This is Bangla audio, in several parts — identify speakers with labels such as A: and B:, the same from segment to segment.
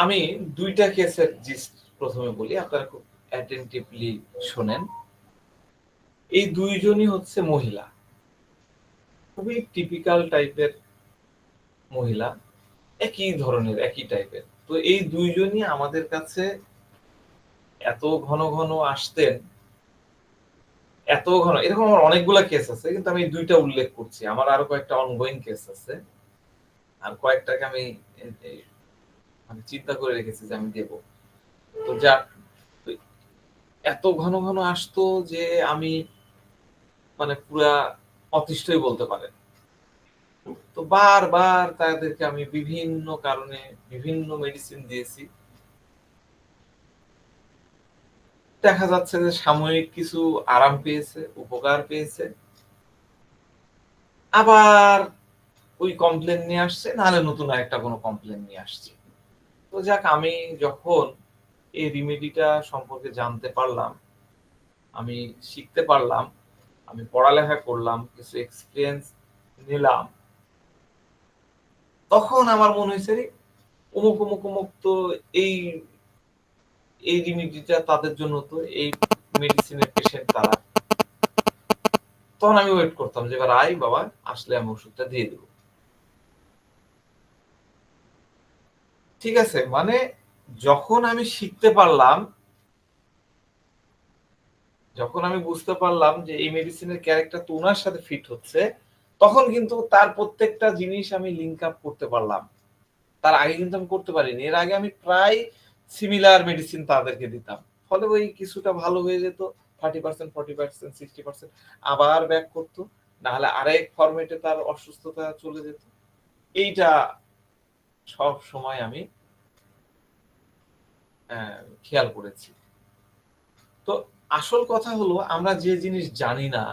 A: আমি দুইটা কেসের জিস্ট প্রথমে বলি, আপনারা খুব অ্যাটেন্টিভলি শোনেন। এই দুইজনই হচ্ছে মহিলা, খুবই টিপিক্যাল টাইপের মহিলা, একই ধরনের একই টাইপের। তো এই দুইজনই আমাদের কাছে এত ঘন ঘন আসতেন, এত ঘন, এরকম আমার অনেকগুলা কেস আছে, কিন্তু আমি এই দুইটা উল্লেখ করছি। আমার আরো কয়েকটা অনগোয়িং কেস আছে, আর কয়েকটাকে আমি মানে চিন্তা করে রেখেছি যে আমি দেব। তো যাক, এত ঘন ঘন আসতো যে আমি মানে পুরা অতিষ্ঠই বলতে পারেন। তো বারবার তাদেরকে আমি বিভিন্ন কারণে বিভিন্ন মেডিসিন দিয়েছি। দেখা যাচ্ছে যে সাময়িক কিছু আরাম পেয়েছে, উপকার পেয়েছে, আবার ওই কমপ্লেন নিয়ে আসছে, নাহলে নতুন একটা কোনো কমপ্লেন নিয়ে আসছে। তো যাক, আমি যখন এই রিমেডিটা সম্পর্কে জানতে পারলাম, আমি শিখতে পারলাম, আমি পড়ালেখা করলাম, কিছু এক্সপিরিয়েন্স নিলাম, তখন আমার মনে হয়েছে অমুক অমুক অমুক তো এই এই রিমেডিটা তাদের জন্য, তো এই মেডিসিনের পেশেন্ট তারা। তখন আমি ওয়েট করতাম যে এবার আই বাবা, আসলে আমি ওষুধটা দিয়ে দেবো। ঠিক আছে, মানে যখন আমি শিখতে পারলাম, যখন আমি বুঝতে পারলাম যে এই মেডিসিনের ক্যারেক্টার তো ওনার সাথে ফিট হচ্ছে, তখন কিন্তু তার প্রত্যেকটা জিনিস আমি লিঙ্ক আপ করতে পারলাম। তার আগে কিন্তু আমি করতে পারিনি। এর আগে আমি প্রায় সিমিলার মেডিসিন তাদেরকে দিতাম, ফলে ওই কিছুটা ভালো হয়ে যেত, 30%, 40%, 60% আবার ব্যাক করতো, নাহলে আরেক ফরম্যাটে তার অসুস্থতা চলে যেত। এইটা সব সময় আমি খেয়াল করেছি। তো আসল কথা হলো, আমরা যে জিনিস জানি না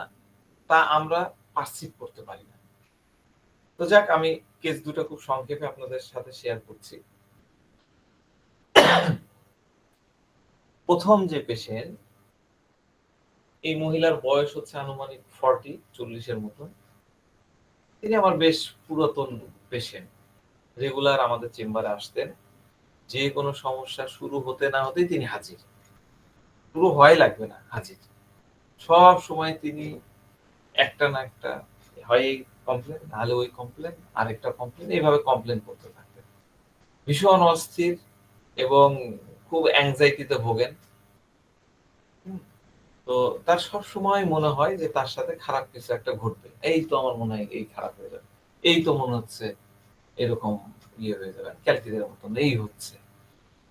A: তা আমরা পারসিভ করতে পারি না। তো যাক, আমি কেস দুটো খুব সংক্ষেপে আপনাদের সাথে শেয়ার করছি। প্রথম যে পেশেন্ট, এই মহিলার বয়স হচ্ছে আনুমানিক 40-40-এর মতো। তিনি আমার বেশ পুরাতন পেশেন্ট, রেগুলার আমাদের চেম্বারে আসতেন। যে কোনো সমস্যা শুরু হতে না হতেই তিনি হাজির, শুরু হয় লাগবে না, হাজির। সব সময় তিনি একটা না একটা, হয় এই কমপ্লেন, নাহলে ওই কমপ্লেন, আরেকটা কমপ্লেন, এইভাবে কমপ্লেন করতে থাকতেন। ভীষণ অস্থির এবং খুব অ্যাংজাইটিতে ভোগেন। তো তার সব সময় মনে হয় যে তার সাথে খারাপ কিছু একটা ঘটবে, এই তো আমার মনে হয় এই খারাপ হয়ে যাবে, এই তো মনে হচ্ছে এরকম ইয়ে হয়ে যাবে, ক্যালকিদের মতন এই হচ্ছে।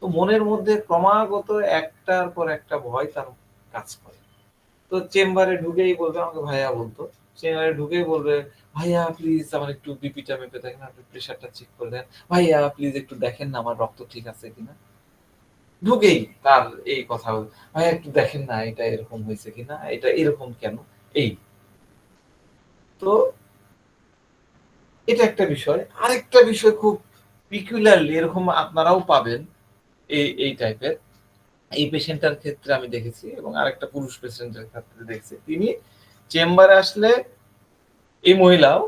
A: তো মনের মধ্যে ক্রমাগত একটার পর একটা ভয় তার কাজ করে। তো চেম্বারে ঢুকেই বলবে, আমাকে ভাইয়া বলতো, চেম্বারে ঢুকেই বলবে, ভাইয়া প্লিজ আমার একটু বিপিটা মেপে দেখেন, আপনি প্রেশারটা চেক করে দেন, ভাইয়া প্লিজ একটু দেখেন না আমার রক্ত ঠিক আছে কিনা। ঢুকেই তার এই কথা, ভাইয়া একটু দেখেন না এটা এরকম হয়েছে কিনা, এটা এরকম কেন, এই। তো এটা একটা বিষয়। আরেকটা বিষয় খুব পিকুলারলি এরকম আপনারাও পাবেন, এই এই টাইপের এই পেশেন্টটার ক্ষেত্রে আমি দেখেছি, এবং আরেকটা পুরুষ পেশেন্টের ক্ষেত্রে দেখছি। তিনি চেম্বারে আসলে, এই মহিলাও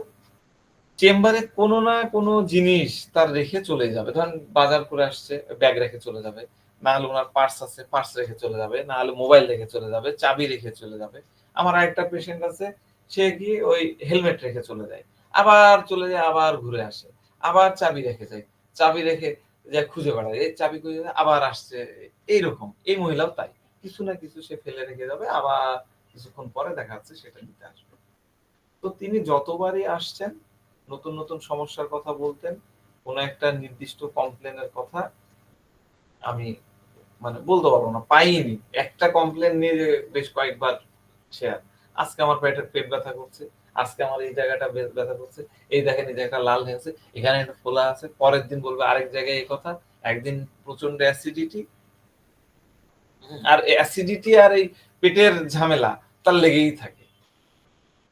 A: চেম্বারে কোনো না কোনো জিনিস তার রেখে চলে যাবে। ধরেন বাজার করে আসছে, ব্যাগ রেখে চলে যাবে, না হলে ওনার পার্স আছে, পার্স রেখে চলে যাবে, না হলে মোবাইল রেখে চলে যাবে, চাবি রেখে চলে যাবে। আমার আরেকটা পেশেন্ট আছে, সে গিয়ে ওই হেলমেট রেখে চলে যায়, আবার চলে যায়, আবার ঘুরে আসে, আবার চাবি রেখে যায়, চাবি রেখে যায় খুঁজে বেড়ায়, এই চাবি খুঁজে আবার আসছে। এইরকম এই মহিলাও তাই, কিছু না কিছু সে ফেলে রেখে যাবে, আবার কিছুক্ষণ পরে দেখা যাচ্ছে সেটা নিতে আসবে। তো তিনি যতবারই আসছেন, নতুন নতুন সমস্যার কথা বলতেন, কোন একটা নির্দিষ্ট কমপ্লেনের কথা আমি মানে বলতে পারবো না, পাইনি। একটা কমপ্লেন নিয়ে যে বেশ কয়েকবার শেয়ার, আজকে আমার পেট ব্যথা করছে, আজকে আমার এই জায়গাটা ব্যথা করছে, এই দেখেন এই জায়গাটা লাল হয়েছে, এখানে একটা ফোলা আছে, পরের দিন বলবে আরেক জায়গায় এই কথা, একদিন প্রচন্ড অ্যাসিডিটি, আর অ্যাসিডিটি আর এই পেটের ঝামেলা তার লেগেই থাকে।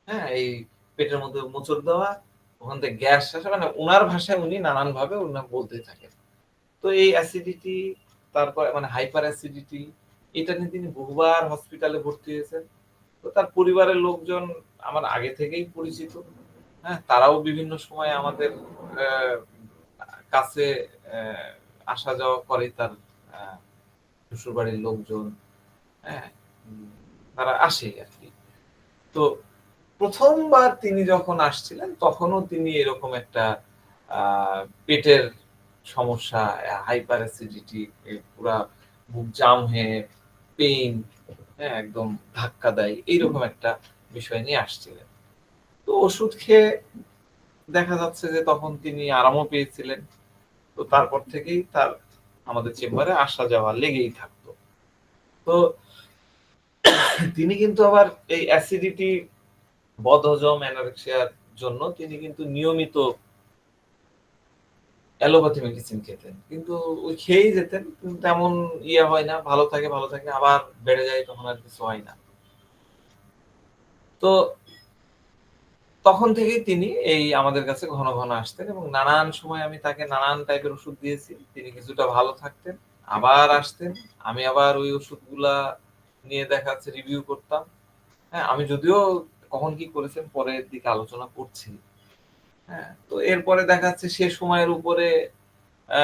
A: হ্যাঁ, এই পেটের মধ্যে মোচড় দেওয়া, ওখান থেকে গ্যাস আসা, মানে উনার ভাষায় উনি নানান ভাবে উনার বলতে থাকেন। তো এই অ্যাসিডিটি, তারপর মানে হাইপার অ্যাসিডিটি, এটা নিয়ে তিনি বহুবার হসপিটালে ভর্তি হয়েছেন। তো তার পরিবারের লোকজন আমার আগে থেকেই পরিচিত। হ্যাঁ, তারাও বিভিন্ন সময় আমাদের কাছে আসা যাওয়া করে তার শ্বশুরবাড়ির লোকজন, হ্যাঁ, তারা আসে আর কি। তো প্রথমবার তিনি যখন আসছিলেন তখনও তিনি এরকম একটা পেটের সমস্যা, হাইপার অ্যাসিডিটি, পুরা বুক জাম হয়ে পেইন, হ্যাঁ, একদম ধাক্কা দেয়, এইরকম একটা বিষয় নিয়ে আসছিলেন। তো ওষুধ খেয়ে দেখা যাচ্ছে যে তখন তিনি আরামও পেয়েছিলেন। তো তারপর থেকেই তার আমাদের চেম্বারে আসা যাওয়া লেগেই থাকতো। তো তিনি কিন্তু আবার এই অ্যাসিডিটি, বদহজম, অ্যানোরেক্সিয়ার জন্য তিনি কিন্তু নিয়মিত অ্যালোপ্যাথি মেডিসিন খেতেন। কিন্তু ওই খেয়েই যেতেন। কিন্তু তেমন হয় না। ভালো থাকে, ভালো থাকে। আবার বেড়ে যায়, তখন আর কিছু হয় না। তো তখন থেকেই তিনি এই আমাদের কাছে ঘন, ঘন আসতেন এবং নানান সময় আমি তাকে নানান টাইপের ওষুধ দিয়েছি। তিনি কিছুটা ভালো থাকতেন, আবার আসতেন। আমি আবার ওই ওষুধগুলা নিয়ে দেখা যাচ্ছে রিভিউ করতাম। হ্যাঁ, আমি যদিও কখন কি করেছেন পরের দিকে আলোচনা করছি। হ্যাঁ, তো এরপরে দেখা যাচ্ছে সে সময়ের উপরে আ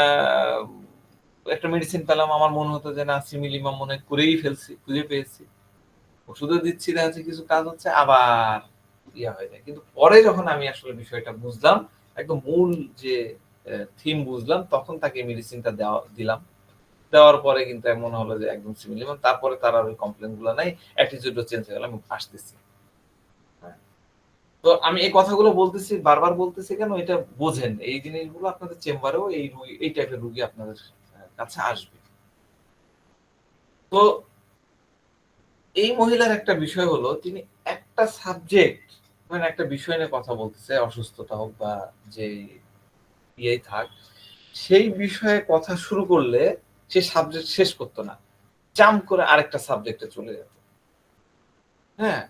A: একটা মেডিসিন পেলাম। আমার মনে হতো যে না, সিমিলিমাম মনে হয় করেই ফেলছি, খুঁজে পেয়েছি। ওষুধও দিচ্ছি, দেখা যাচ্ছে কিছু কাজ হচ্ছে, আবার হয়ে যায়। কিন্তু পরে যখন আমি আসলে বিষয়টা বুঝলাম, একদম মূল যে থিম বুঝলাম, তখন তাকে মেডিসিনটা দিলাম। দেওয়ার পরে কিন্তু মনে হলো যে একদম সিমিলিমাম। তারপরে তার আর ওই কমপ্লেইন গুলা নাই। অ্যাটিটিউডও চেঞ্জ হয়ে গেল। আমি আসতেছি। হ্যাঁ? তো আমি এই কথাগুলো বলতেছি, বারবার বলতেছি কেন? এটা বোঝেন। এই জিনিসগুলো আপনাদের চেম্বারেও এই টাইপের রোগী আপনাদের কাছে আসবে। তো এই মহিলার একটা বিষয় হলো, তিনি একটা সাবজেক্ট, মানে একটা বিষয় নিয়ে কথা বলতেছে, অসুস্থতা হোক বা যে থাক, সেই বিষয়ে কথা শুরু করলে সে সাবজেক্ট শেষ করত না। জাম্প করে আরেকটা সাবজেক্টে চলে যেত। হ্যাঁ?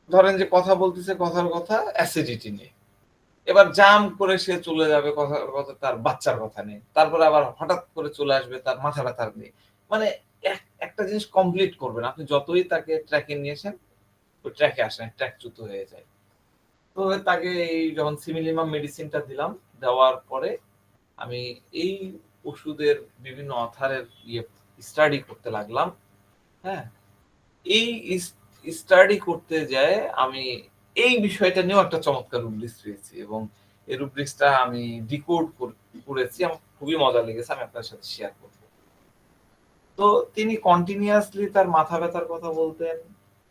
A: ধরেন যে কথা বলতেছে, কথার কথা অ্যাসিডিটি নিয়ে। এবার জাম্প করে সে চলে যাবে কথার কথা তার বাচ্চার কথা নিয়ে। তারপরে আবার হঠাৎ করে চলে আসবে তার মাথা ব্যাথার নিয়ে। মানে একটা জিনিস কমপ্লিট করবে না। আপনি যতই তাকে ট্র্যাকে নিয়ে আসেন, ওই ট্র্যাকে আসে না, ট্র্যাকচ্যুত হয়ে যায়। তো তাকে এই যখন সিমিলিমাম মেডিসিনটা দিলাম, দেওয়ার পরে আমি এই ওষুধের বিভিন্ন অথারের স্টাডি করতে লাগলাম। হ্যাঁ? এই স্টাডি করতে যেয়ে আমি এই বিষয়টা নিয়েও একটা চমৎকার রুব্রিক্স পেয়েছি এবং এই রুব্রিক্সটা আমি ডিকোড করেছি। আমার খুবই মজা লেগেছে। আমি আপনার সাথে শেয়ার করব। তো তিনি কন্টিনিউয়াসলি তার মাথা ব্যাথার কথা বলতেন,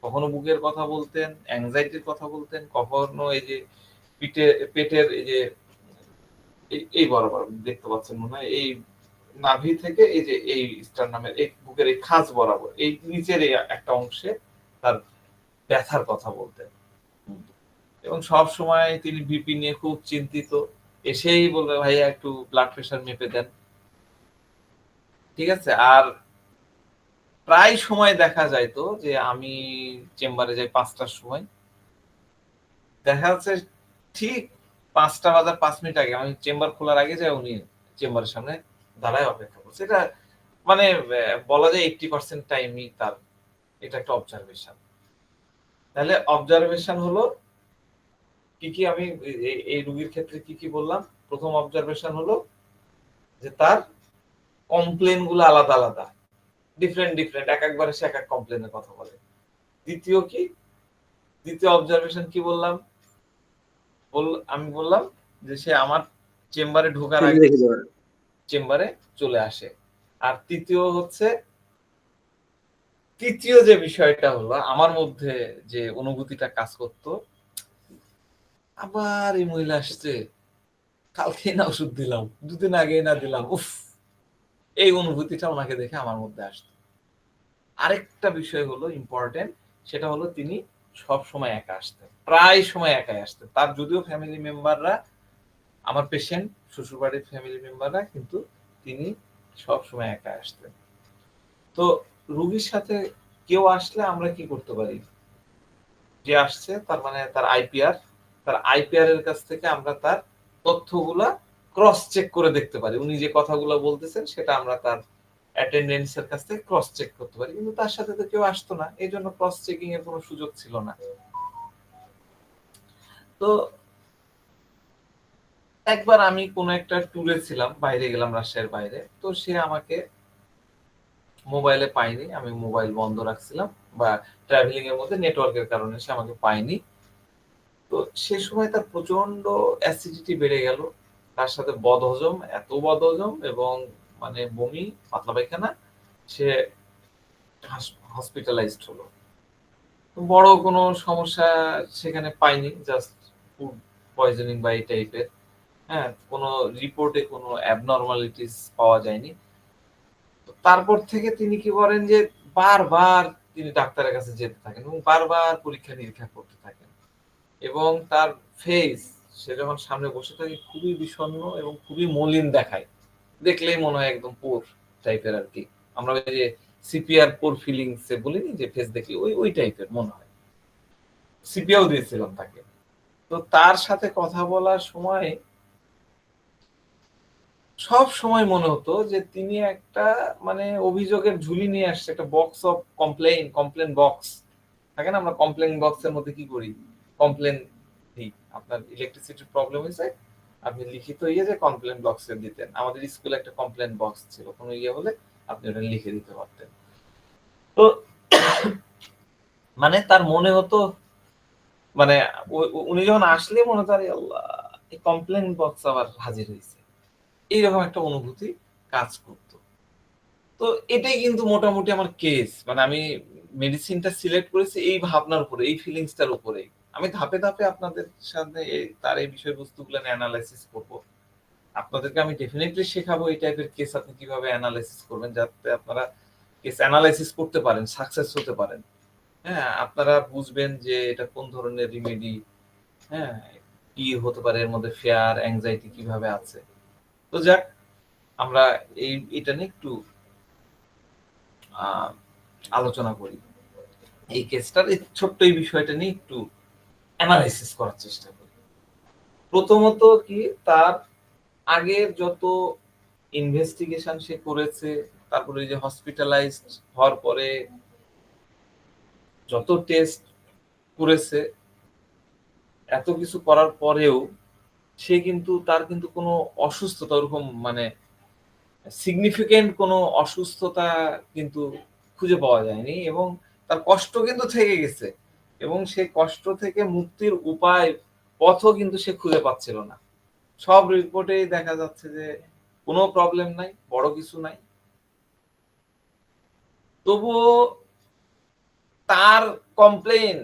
A: কখনো বুকের কথা বলতেন, অ্যাংজাইটির কথা বলতেন, কখনো এই যে পেটের এই যে এই বরাবর দেখতে পাচ্ছেন মনে হয়, এই নাভি থেকে এই যে এই স্টারনামের এই বুকের এই খাঁজ বরাবর এই নিচের এই একটা অংশে তার ব্যথার কথা বলতেন। এবং সব সময় তিনি বিপি নিয়ে খুব চিন্তিত। এসেই বলবে, ভাইয়া একটু ব্লাড প্রেশার মেপে দেন। ঠিক আছে? আর প্রায় সময় দেখা যাইতো যে আমি চেম্বারে যাই ৫ টার সময়। দেখা যাচ্ছে ঠিক ৫টা বাজার ৫ মিনিট আগে, আমি চেম্বার খোলার আগে যাই, উনি চেম্বারের সামনে দাঁড়ায় অপেক্ষা করছে। এটা মানে বলা যায় 80% টাইমই তার এটা একটা অবজারভেশন। তাহলে অবজারভেশন হলো কি আমি এই রোগীর ক্ষেত্রে কি বললাম? ১ম অবজারভেশন হলো যে তার কমপ্লেইন গুলো আলাদা, আলাদা। ডিফারেন্ট একেকবারে সে একেক কমপ্লেইন এর কথা বলে। দ্বিতীয় কি? দ্বিতীয় অবজারভেশন কি বললাম? আমি বললাম যে সে আমার চেম্বারে ঢোকার আগে চেম্বারে চলে আসে। আর তৃতীয় যে বিষয়টা হলো, আমার মধ্যে যে অনুভূতিটা কাজ করত, আবার এই মহিলা আসছে, কালকেই না ওষুধ দিলাম, ২ দিন আগেই না দিলাম। উফ! এই অনুভূতিটা উনাকে দেখে আমার মধ্যে আসতো। আরেকটা বিষয় হলো ইম্পোর্টেন্ট, সেটা হলো তিনি সবসময় একা আসতেন। প্রায় সময় একাই আসতেন। তার যদিও ফ্যামিলি মেম্বাররা, আমার পেশেন্ট, শ্বশুরবাড়ির ফ্যামিলি মেম্বাররা, কিন্তু তিনি সবসময় একা আসতেন। তো রোগীর সাথে কেউ আসলে আমরা কি করতে পারি? যে আসছে তার মানে তার আইপিআর এর কাছ থেকে আমরা তার তথ্যগুলা ক্রস চেক করে দেখতে পারি। উনি যে কথাগুলো বলতেছেন সেটা আমরা তার অ্যাটেন্ডেন্স এর কাছ থেকে ক্রস চেক করতে পারি। কিন্তু তার সাথে তো কেউ আসতো না। এজন্য ক্রস চেকিং এর কোনো সুযোগ ছিল না। তো একবার আমি কোনো একটা ট্যুরে ছিলাম, বাইরে গেলাম, রাজশাহীর বাইরে। তো সে আমাকে মোবাইলে পায়নি, আমি মোবাইল বন্ধ রাখছিলাম বা ট্রাভেলিং এর মধ্যে নেটওয়ার্কের কারণে সে আমাকে পায়নি। তো সে সময় তার প্রচন্ড অ্যাসিডিটি বেড়ে গেল, তার সাথে বদহজম, এত বদহজম এবং মানে বমি, পাতলা পায়খানা, সে হসপিটালাইজড হলো। বড় কোনো সমস্যা সেখানে পাইনি, জাস্ট ফুড পয়জনিং বা এই টাইপের। হ্যাঁ, কোনো রিপোর্টে কোনো অ্যাবনরমালিটিস পাওয়া যায়নি। তো তারপর থেকে তিনি কি করেন যে বারবার তিনি ডাক্তারের কাছে যেতে থাকেন এবং বারবার পরীক্ষা নিরীক্ষা করতে থাকেন এবং তার ফেস, সে যখন সামনে বসে থাকে খুবই বিষণ্ণ এবং খুবই মলিন দেখায়, দেখলেই মনে হয় একদম পোর টাইপের আর কি। আমরা ওই যে সিপিআর পোর ফিলিংস এ বলিনি যে ফেস দেখলে ওই ওই টাইপের মনে হয়। সিপিআও দিয়েছিলাম তাকে। তো তার সাথে কথা বলার সময় সব সময় মনে হতো যে তিনি একটা মানে অভিযোগের ঝুলি নিয়ে আসছে, একটা বক্স অফ কমপ্লেন বক্স থাকে না, আমরা কমপ্লেন বক্সের মধ্যে কি করি, কমপ্লেন দিই। আপনার ইলেকট্রিসিটির প্রবলেম হয়েছে, আপনি লিখিত যে কমপ্লেন বক্সে দিতেন। আমাদের স্কুলে একটা কমপ্লেন বক্স ছিল, কোনো হলে আপনি ওটা লিখে দিতে পারতেন। তো মানে তার মনে হতো মানে উনি যখন আসলে মনে হতো আরে আল্লাহ, এই কমপ্লেন বক্স আবার হাজির হয়েছে, এইরকম একটা অনুভূতি কাজ করতো। তো এটাই কিন্তু মোটামুটি আমার কেস, মানে আমি মেডিসিনটা সিলেক্ট করেছি এই ভাবনার উপরে, এই ফিলিংসটার উপরে। আমি ধাপে ধাপে আপনাদের সামনে তার এই বিষয়বস্তুগুলো অ্যানালাইসিস করব। আপনাদেরকে আমি ডেফিনেটলি শেখাবো এই টাইপের কেস আপনি কিভাবে অ্যানালাইসিস করবেন, যাতে আপনারা কেস অ্যানালাইসিস করতে পারেন, সাকসেস হতে পারেন। হ্যাঁ, আপনারা বুঝবেন যে এটা কোন ধরনের রিমেডি, হ্যাঁ, কি হতে পারে, এর মধ্যে ফেয়ার অ্যাংজাইটি কিভাবে আছে। তো যাক, আমরা এটা নিয়ে একটু আলোচনা করি। এই কেসটার এই ছোট্ট এই বিষয়টা নিয়ে একটু অ্যানালাইসিস করার চেষ্টা করি। প্রথমত কি, তার আগের যত ইনভেস্টিগেশন সে করেছে, তারপরে যে হসপিটালাইজড হওয়ার পরে যত টেস্ট করেছে, এত কিছু করার পরেও সে কিন্তু তার কিন্তু কোনো অসুস্থতা ওরকম মানে সিগনিফিকেন্ট কোনো অসুস্থতা কিন্তু খুঁজে পাওয়া যায়নি এবং তার কষ্ট কিন্তু থেকে গেছে এবং সেই কষ্ট থেকে মুক্তির উপায়, পথও কিন্তু সে খুঁজে পাচ্ছিল না। সব রিপোর্টেই দেখা যাচ্ছে যে কোনো প্রবলেম নাই, বড় কিছু নাই। তবুও তার কমপ্লেন,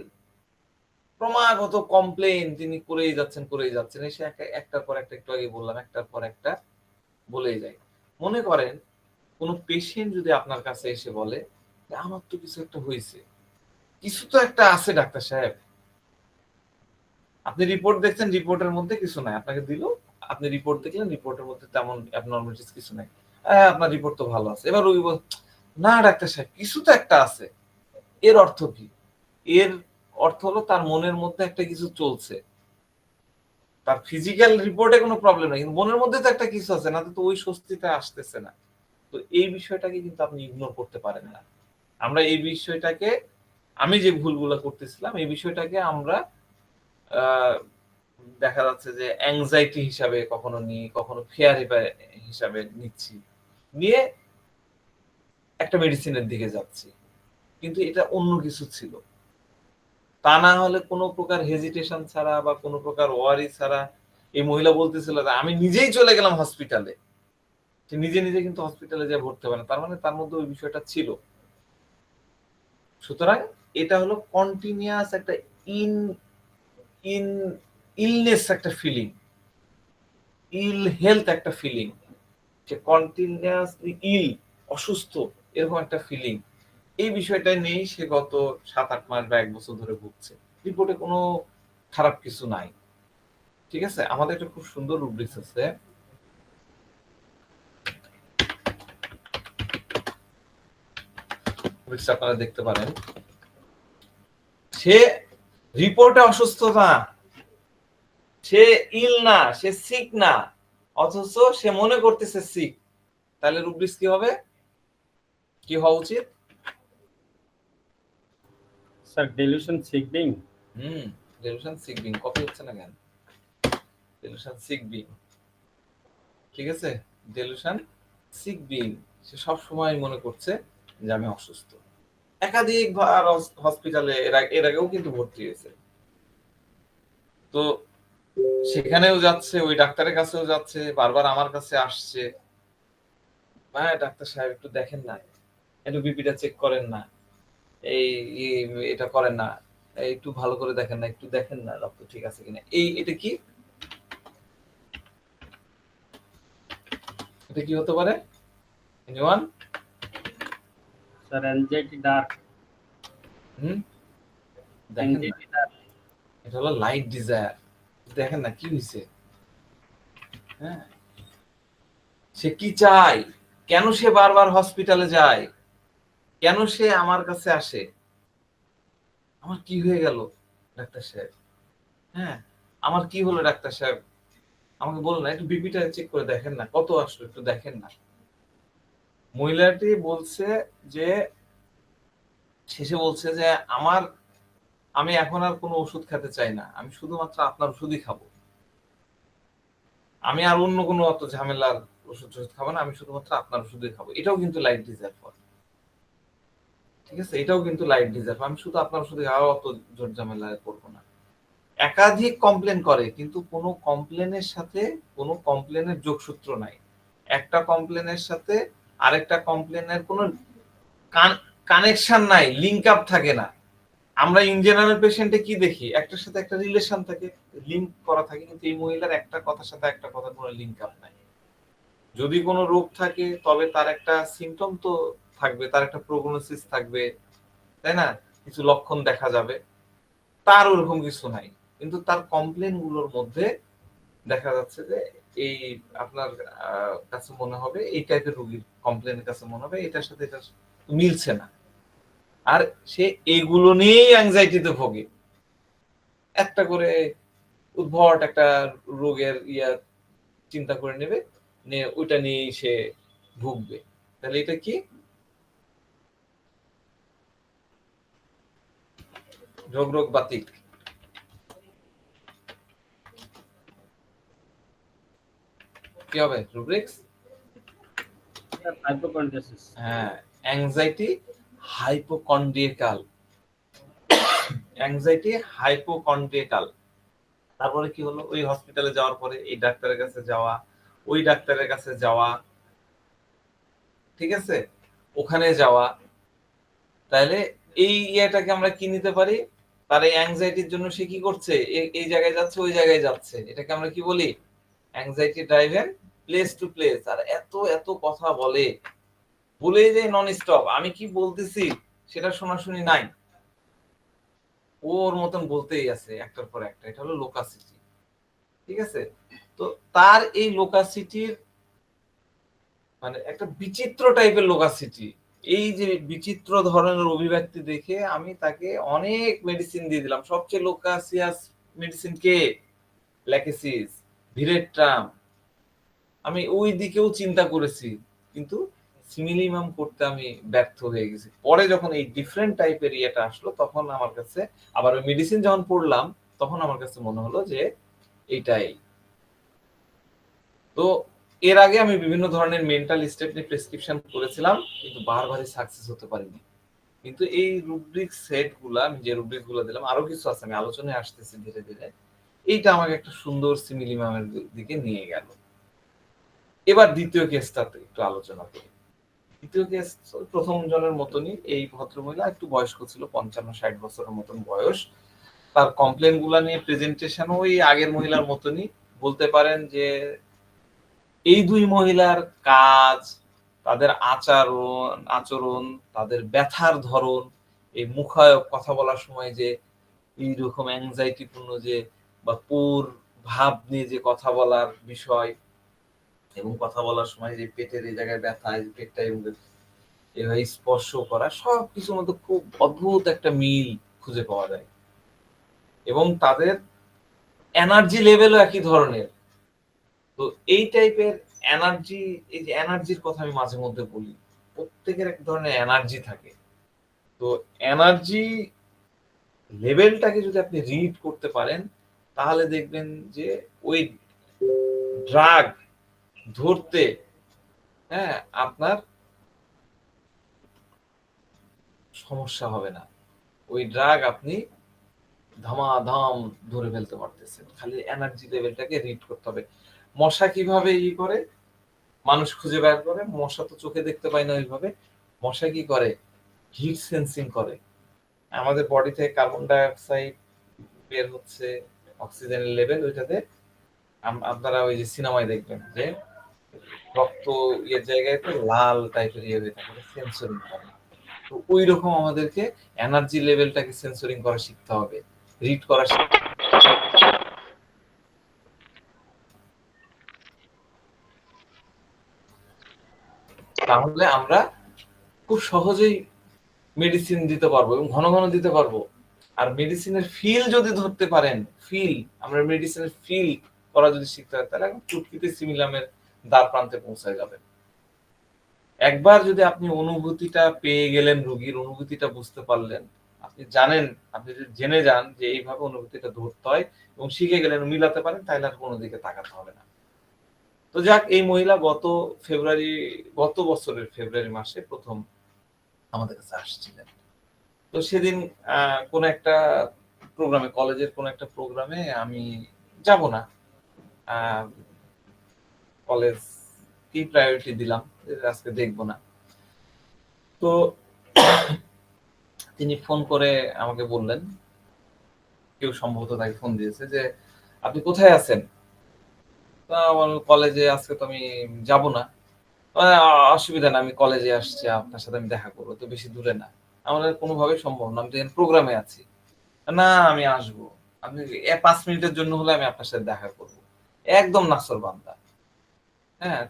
A: ক্রমাগত কমপ্লেন তিনি করেই যাচ্ছেন এসে একটার পর একটা, একটু আগে বললাম, একটার পর একটা বলেই যায়। মনে করেন কোন পেশেন্ট যদি আপনার কাছে এসে বলে যে আমার তো কিছু একটা হয়েছে, কিছু তো একটা আছে ডাক্তার সাহেব, আপনি রিপোর্ট দেখছেন, রিপোর্টের মধ্যে কিছু নাই, আপনাকে দিল, আপনি রিপোর্ট দেখলেন, রিপোর্টের মধ্যে তেমন অ্যাবনরমালিটিস কিছু নাই, আপনার রিপোর্ট তো ভালো আছে। এবার রোগী বল, না ডাক্তার সাহেব, কিছু তো একটা আছে। এর অর্থ কি? এর অর্থ হলো তার মনের মধ্যে একটা কিছু চলছে। তার ফিজিক্যাল রিপোর্টে কোনো প্রবলেম নাই, কিন্তু মনের মধ্যে তো একটা কিছু আছে, না তো ওই স্বস্তিটা আসতেছে না। তো এই বিষয়টাকে কিন্তু আপনি ইগনোর করতে পারেন না। আমরা এই বিষয়টাকে, আমি যে ভুলগুলো করতেছিলাম, এই বিষয়টাকে আমরা দেখা যাচ্ছে যে অ্যাংজাইটি হিসাবে কখনো নিই, কখনো ফিয়ার হিসাবে নিচ্ছি, নিয়ে একটা মেডিসিনের দিকে যাচ্ছি, কিন্তু এটা অন্য কিছু ছিল। তা না হলে কোনো প্রকার হেজিটেশন ছাড়া বা কোনো প্রকার ওয়ারি ছাড়া এই মহিলা বলতেছিল যে আমি নিজেই চলে গেলাম হসপিটালে। সে নিজে নিজে কিন্তু হসপিটালে যে ভর্তি হবে না, তার মানে তার মধ্যে ওই বিষয়টা ছিল। সুতরাং এটা হলো কন্টিনিউয়াস একটা ইন ইন ইলনেস একটা ফিলিং, ইল হেলথ একটা ফিলিং, যে কন্টিনিউয়াসলি অসুস্থ, এরকম একটা ফিলিং। এই বিষয়টা নিয়েই সে গত 7-8 মাস বা 1 বছর ধরে ভুগছে। রিপোর্টে কোনো খারাপ কিছু নাই। ঠিক আছে? আমাদের একটা খুব সুন্দর রুব্রিক্স আছে। রুব্রিক্স আপনারা দেখতে পারেন। সে রিপোর্টে অসুস্থ না, সে না, সে সিক না, অথচ সে মনে করতেছে সিক। তাহলে রুব্রিক্স কি হবে? কি হওয়া উচিত?
B: Sir delusion signing.
A: Delusion sick being. Copy হচ্ছে না কেন? Delusion sick being. ঠিক আছে, ডেলুশন সিক বিং, সে সব সময় মনে করছে যে আমি অসুস্থ। একাধিকবার হসপিটালে এর আগেও কিন্তু ভর্তি হয়েছে। তো সেখানেও যাচ্ছে, ওই ডাক্তারের কাছেও যাচ্ছে, বারবার আমার কাছে আসছে, হ্যাঁ ডাক্তার সাহেব একটু দেখেন না, একটু বিপিটা চেক করেন না, এই এটা করেন না, একটু ভালো করে দেখেন না, একটু দেখেন না রক্ত ঠিক আছে কিনা। এটা কি, এটা কি হতে পারে? এনিওয়ান?
B: স্যার অ্যাংজাইটি ডার্ক,
A: দেখেন না,
B: অ্যাংজাইটি ডার্ক।
A: এটা হলো লাইট ডিজায়ার। দেখেন না কি হয়েছে। হ্যাঁ, সে কি চায়, কেন সে বারবার হসপিটালে যায়, কেন সে আমার কাছে আসে, আমার কি হয়ে গেল ডাক্তার সাহেব, হ্যাঁ আমার কি হলো ডাক্তার সাহেব, আমাকে বলুন না, একটু বিপিটা চেক করে দেখেন না, কত আসলো একটু দেখেন না। মহিলাটি বলছে যে, শেষে বলছে যে আমি এখন আর কোনো ওষুধ খেতে চাই না, আমি শুধুমাত্র আপনার ওষুধই খাবো, আমি আর অন্য কোনো অত ঝামেলার ওষুধ খাবো না, আমি শুধুমাত্র আপনার ওষুধই খাবো। এটাও কিন্তু লাইট ডিজার্ভ করে, ঠিক আছে, এটাও কিন্তু লাইট ডিজার্ভ, আমি শুধু আপনার ওষুধে খাওয়া, অত জোর ঝামেলায় পড়বো না। একাধিক কমপ্লেন করে, কিন্তু কোনো কমপ্লেনের সাথে কোনো কমপ্লেনের যোগসূত্র নাই, একটা কমপ্লেনের সাথে আরেকটা কমপ্লেনের কোনো কানেকশন নাই, লিঙ্ক আপ থাকে না। আমরা ইন জেনারেল পেশেন্টে কি দেখি, একটার সাথে একটা রিলেশন থাকে, লিঙ্ক করা থাকে, কিন্তু এই মহিলার একটা কথার সাথে একটা কথার কোনো লিঙ্ক আপ নাই। যদি কোনো রোগ থাকে তবে তার একটা সিমটম তো থাকবে, তার একটা প্রগনোসিস থাকবে, তাই না, কিছু লক্ষণ দেখা যাবে, তার ওরকম কিছু নাই। কিন্তু তার কমপ্লেন গুলোর মধ্যে দেখা যাচ্ছে যে এই আপনার কাছে মনে হবে এই টাইপের রোগীর কমপ্লেনের কাছে মনে হবে এটার সাথে এটা মিলছে না, আর সে এগুলো নিয়েই অ্যাংজাইটিতে ভোগে। একটা করে উদ্ভট একটা রোগের চিন্তা করে নেবে, নিয়ে ওইটা নিয়েই সে ভুগবে। তাহলে এটা কি, রোগ বাতিক। কি হবে রুব্রিক্স?
B: হাইপোকন্ড্রিয়াসিস।
A: হ্যাঁ, অ্যাংজাইটি হাইপোকন্ড্রিয়াকাল, অ্যাংজাইটি হাইপোকন্ড্রিয়াকাল। তারপরে কি হলো, ওই হসপিটালে যাওয়ার পরে এই ডাক্তারের কাছে যাওয়া, ওই ডাক্তারের কাছে যাওয়া, ঠিক আছে, ওখানে যাওয়া। তাহলে এই ইয়েটাকে আমরা কি নিতে পারি, তার এই অ্যাংজাইটির জন্য সে কি করছে, এই জায়গায় যাচ্ছে ওই জায়গায় যাচ্ছে, এটাকে আমরা কি বলি, anxiety driven place to place. আর এত এত কথা বলে যে নন স্টপ, আমি কি বলতেছি সেটা শোনাশুনি নাই, ওর মতন বলতেই আছে একটার পর একটা। এটা হলো লোকাসিটি, ঠিক আছে। তো তার এই লোকাসিটির মানে একটা বিচিত্র টাইপের লোকাসিটি, এই যে বিচিত্র ধরনের অভিব্যক্তি দেখে আমি তাকে অনেক মেডিসিন দিয়ে দিলাম। সবচেয়ে লোকাসিয়াস মেডিসিন কে, ল্যাকেসিস, ভিরেট্রাম। আমি ওই দিকেও চিন্তা করেছি, কিন্তু সিমিলিমাম করতে আমি ব্যর্থ হয়ে গেছি। পরে যখন এই ডিফারেন্ট টাইপের ইয়েটা আসলো, তখন আমার কাছে আবার ওই মেডিসিন যখন পড়লাম, তখন আমার কাছে মনে হলো যে এইটাই। তো এর আগে আমি বিভিন্ন ধরনের মেন্টাল স্টেপ নিয়ে প্রেসক্রিপশন করেছিলাম, কিন্তু বারবারই সাকসেস হতে পারিনি। কিন্তু এই রুব্রিক সেট গুলা, আমি যে রুব্রিক গুলো দিলাম, আরো কিছু আছে, আমি আলোচনায় আসতেছি ধীরে ধীরে, এইটা আমাকে একটা সুন্দর সিমিলিমামের দিকে নিয়ে গেল। এবার দ্বিতীয় কেসটাতে একটু আলোচনা করি। দ্বিতীয় কেস প্রথম জনের মতনই, এই ভদ্রমহিলা একটু বয়স্ক ছিল, 55-60 বছরের মতন বয়স। তার কমপ্লেন গুলা নিয়ে প্রেজেন্টেশন ওই আগের মহিলার মতনই, বলতে পারেন যে এই দুই মহিলার কাজ, তাদের আচরণ, তাদের ব্যথার ধরন, এই মুখায়ব কথা বলার সময় যে এইরকম অ্যাংজাইটি পূর্ণ যে বা পুর ভাব নিয়ে যে কথা বলার বিষয়, এবং কথা বলার সময় যে পেটের এই জায়গায় ব্যথা, পেটটা এভাবে স্পর্শ করা, সব কিছুর মধ্যে খুব অদ্ভুত একটা মিল খুঁজে পাওয়া যায়। এবং তাদের এনার্জি লেভেলও একই ধরনের। তো এই টাইপের এনার্জি, এই যে এনার্জির কথা আমি মাঝে মধ্যে বলি, প্রত্যেকের এক ধরনের এনার্জি থাকে। তো এনার্জি লেভেলটাকে যদি আপনি রিড করতে পারেন, তাহলে দেখবেন যে ওই ড্রাগ ধরতে আপনার সমস্যা হবে না। ওই ড্রাগ আপনি ধামাধাম ধরে ফেলতে পারতেছেন। খালি এনার্জি লেভেলটাকে রিড করতে হবে। মশা কিভাবে করে? মানুষ খুঁজে বের করে। মশা তো চোখে দেখতে পায় না ওইভাবে। মশা কি করে? হিট সেন্সিং করে। আমাদের বডি থেকে কার্বন ডাই অক্সাইড বের হচ্ছে, অক্সিজেনের লেভেল ওইটাতে আপনারা ওই যে সিনেমায় দেখবেন যে রক্ত জায়গায় তো লাল টাইপের হয়ে থাকে, সেন্সরিং করে। তো ওই রকম আমাদেরকে এনার্জি লেভেলটাকে সেন্সরিং করা শিখতে হবে, রিড করা তাহলে আমরা খুব সহজেই মেডিসিন দিতে পারবো এবং ঘন ঘন দিতে পারবো। আর মেডিসিনের ফিল যদি ধরতে পারেন, আমরা মেডিসিনের ফিল করা যদি শিখতে পারি, তাহলে চুটকিতে সিমিলামের দ্বার প্রান্তে পৌঁছায় যাবেন। একবার যদি আপনি অনুভূতিটা পেয়ে গেলেন, রোগীর অনুভূতিটা বুঝতে পারলেন, আপনি জানেন, আপনি যদি জেনে যান যে এইভাবে অনুভূতিটা ধরতে হয় এবং শিখে গেলেন, মিলাতে পারেন, তাহলে আর কোনো দিকে তাকাতে হবে না। তো যাক, এই মহিলা গত বছরের ফেব্রুয়ারি মাসে প্রথম আমাদের কাছে আসছিলেন। তো সেদিন কোন একটা প্রোগ্রামে, কলেজের কোন একটা প্রোগ্রামে আমি যাব না, কলেজ কি প্রায়োরিটি দিলাম, আজকে দেখবো না। তো তিনি ফোন করে আমাকে বললেন, কেউ সম্ভবত তাকে ফোন দিয়েছে, যে আপনি কোথায় আছেন? কলেজে, আজকে তো আমি যাব না। অসুবিধা না, আমি কলেজে আসছি, আপনার সাথে আমি দেখা করবো, তো বেশি দূরে না, আমাদের কোনোভাবেই সম্ভব না, আমি তো প্রোগ্রামে আছি। না, আমি আসবো, আপনি 5 মিনিটের জন্য হলে আমি আপনার সাথে দেখা করবো। একদম নাছর বান্দা।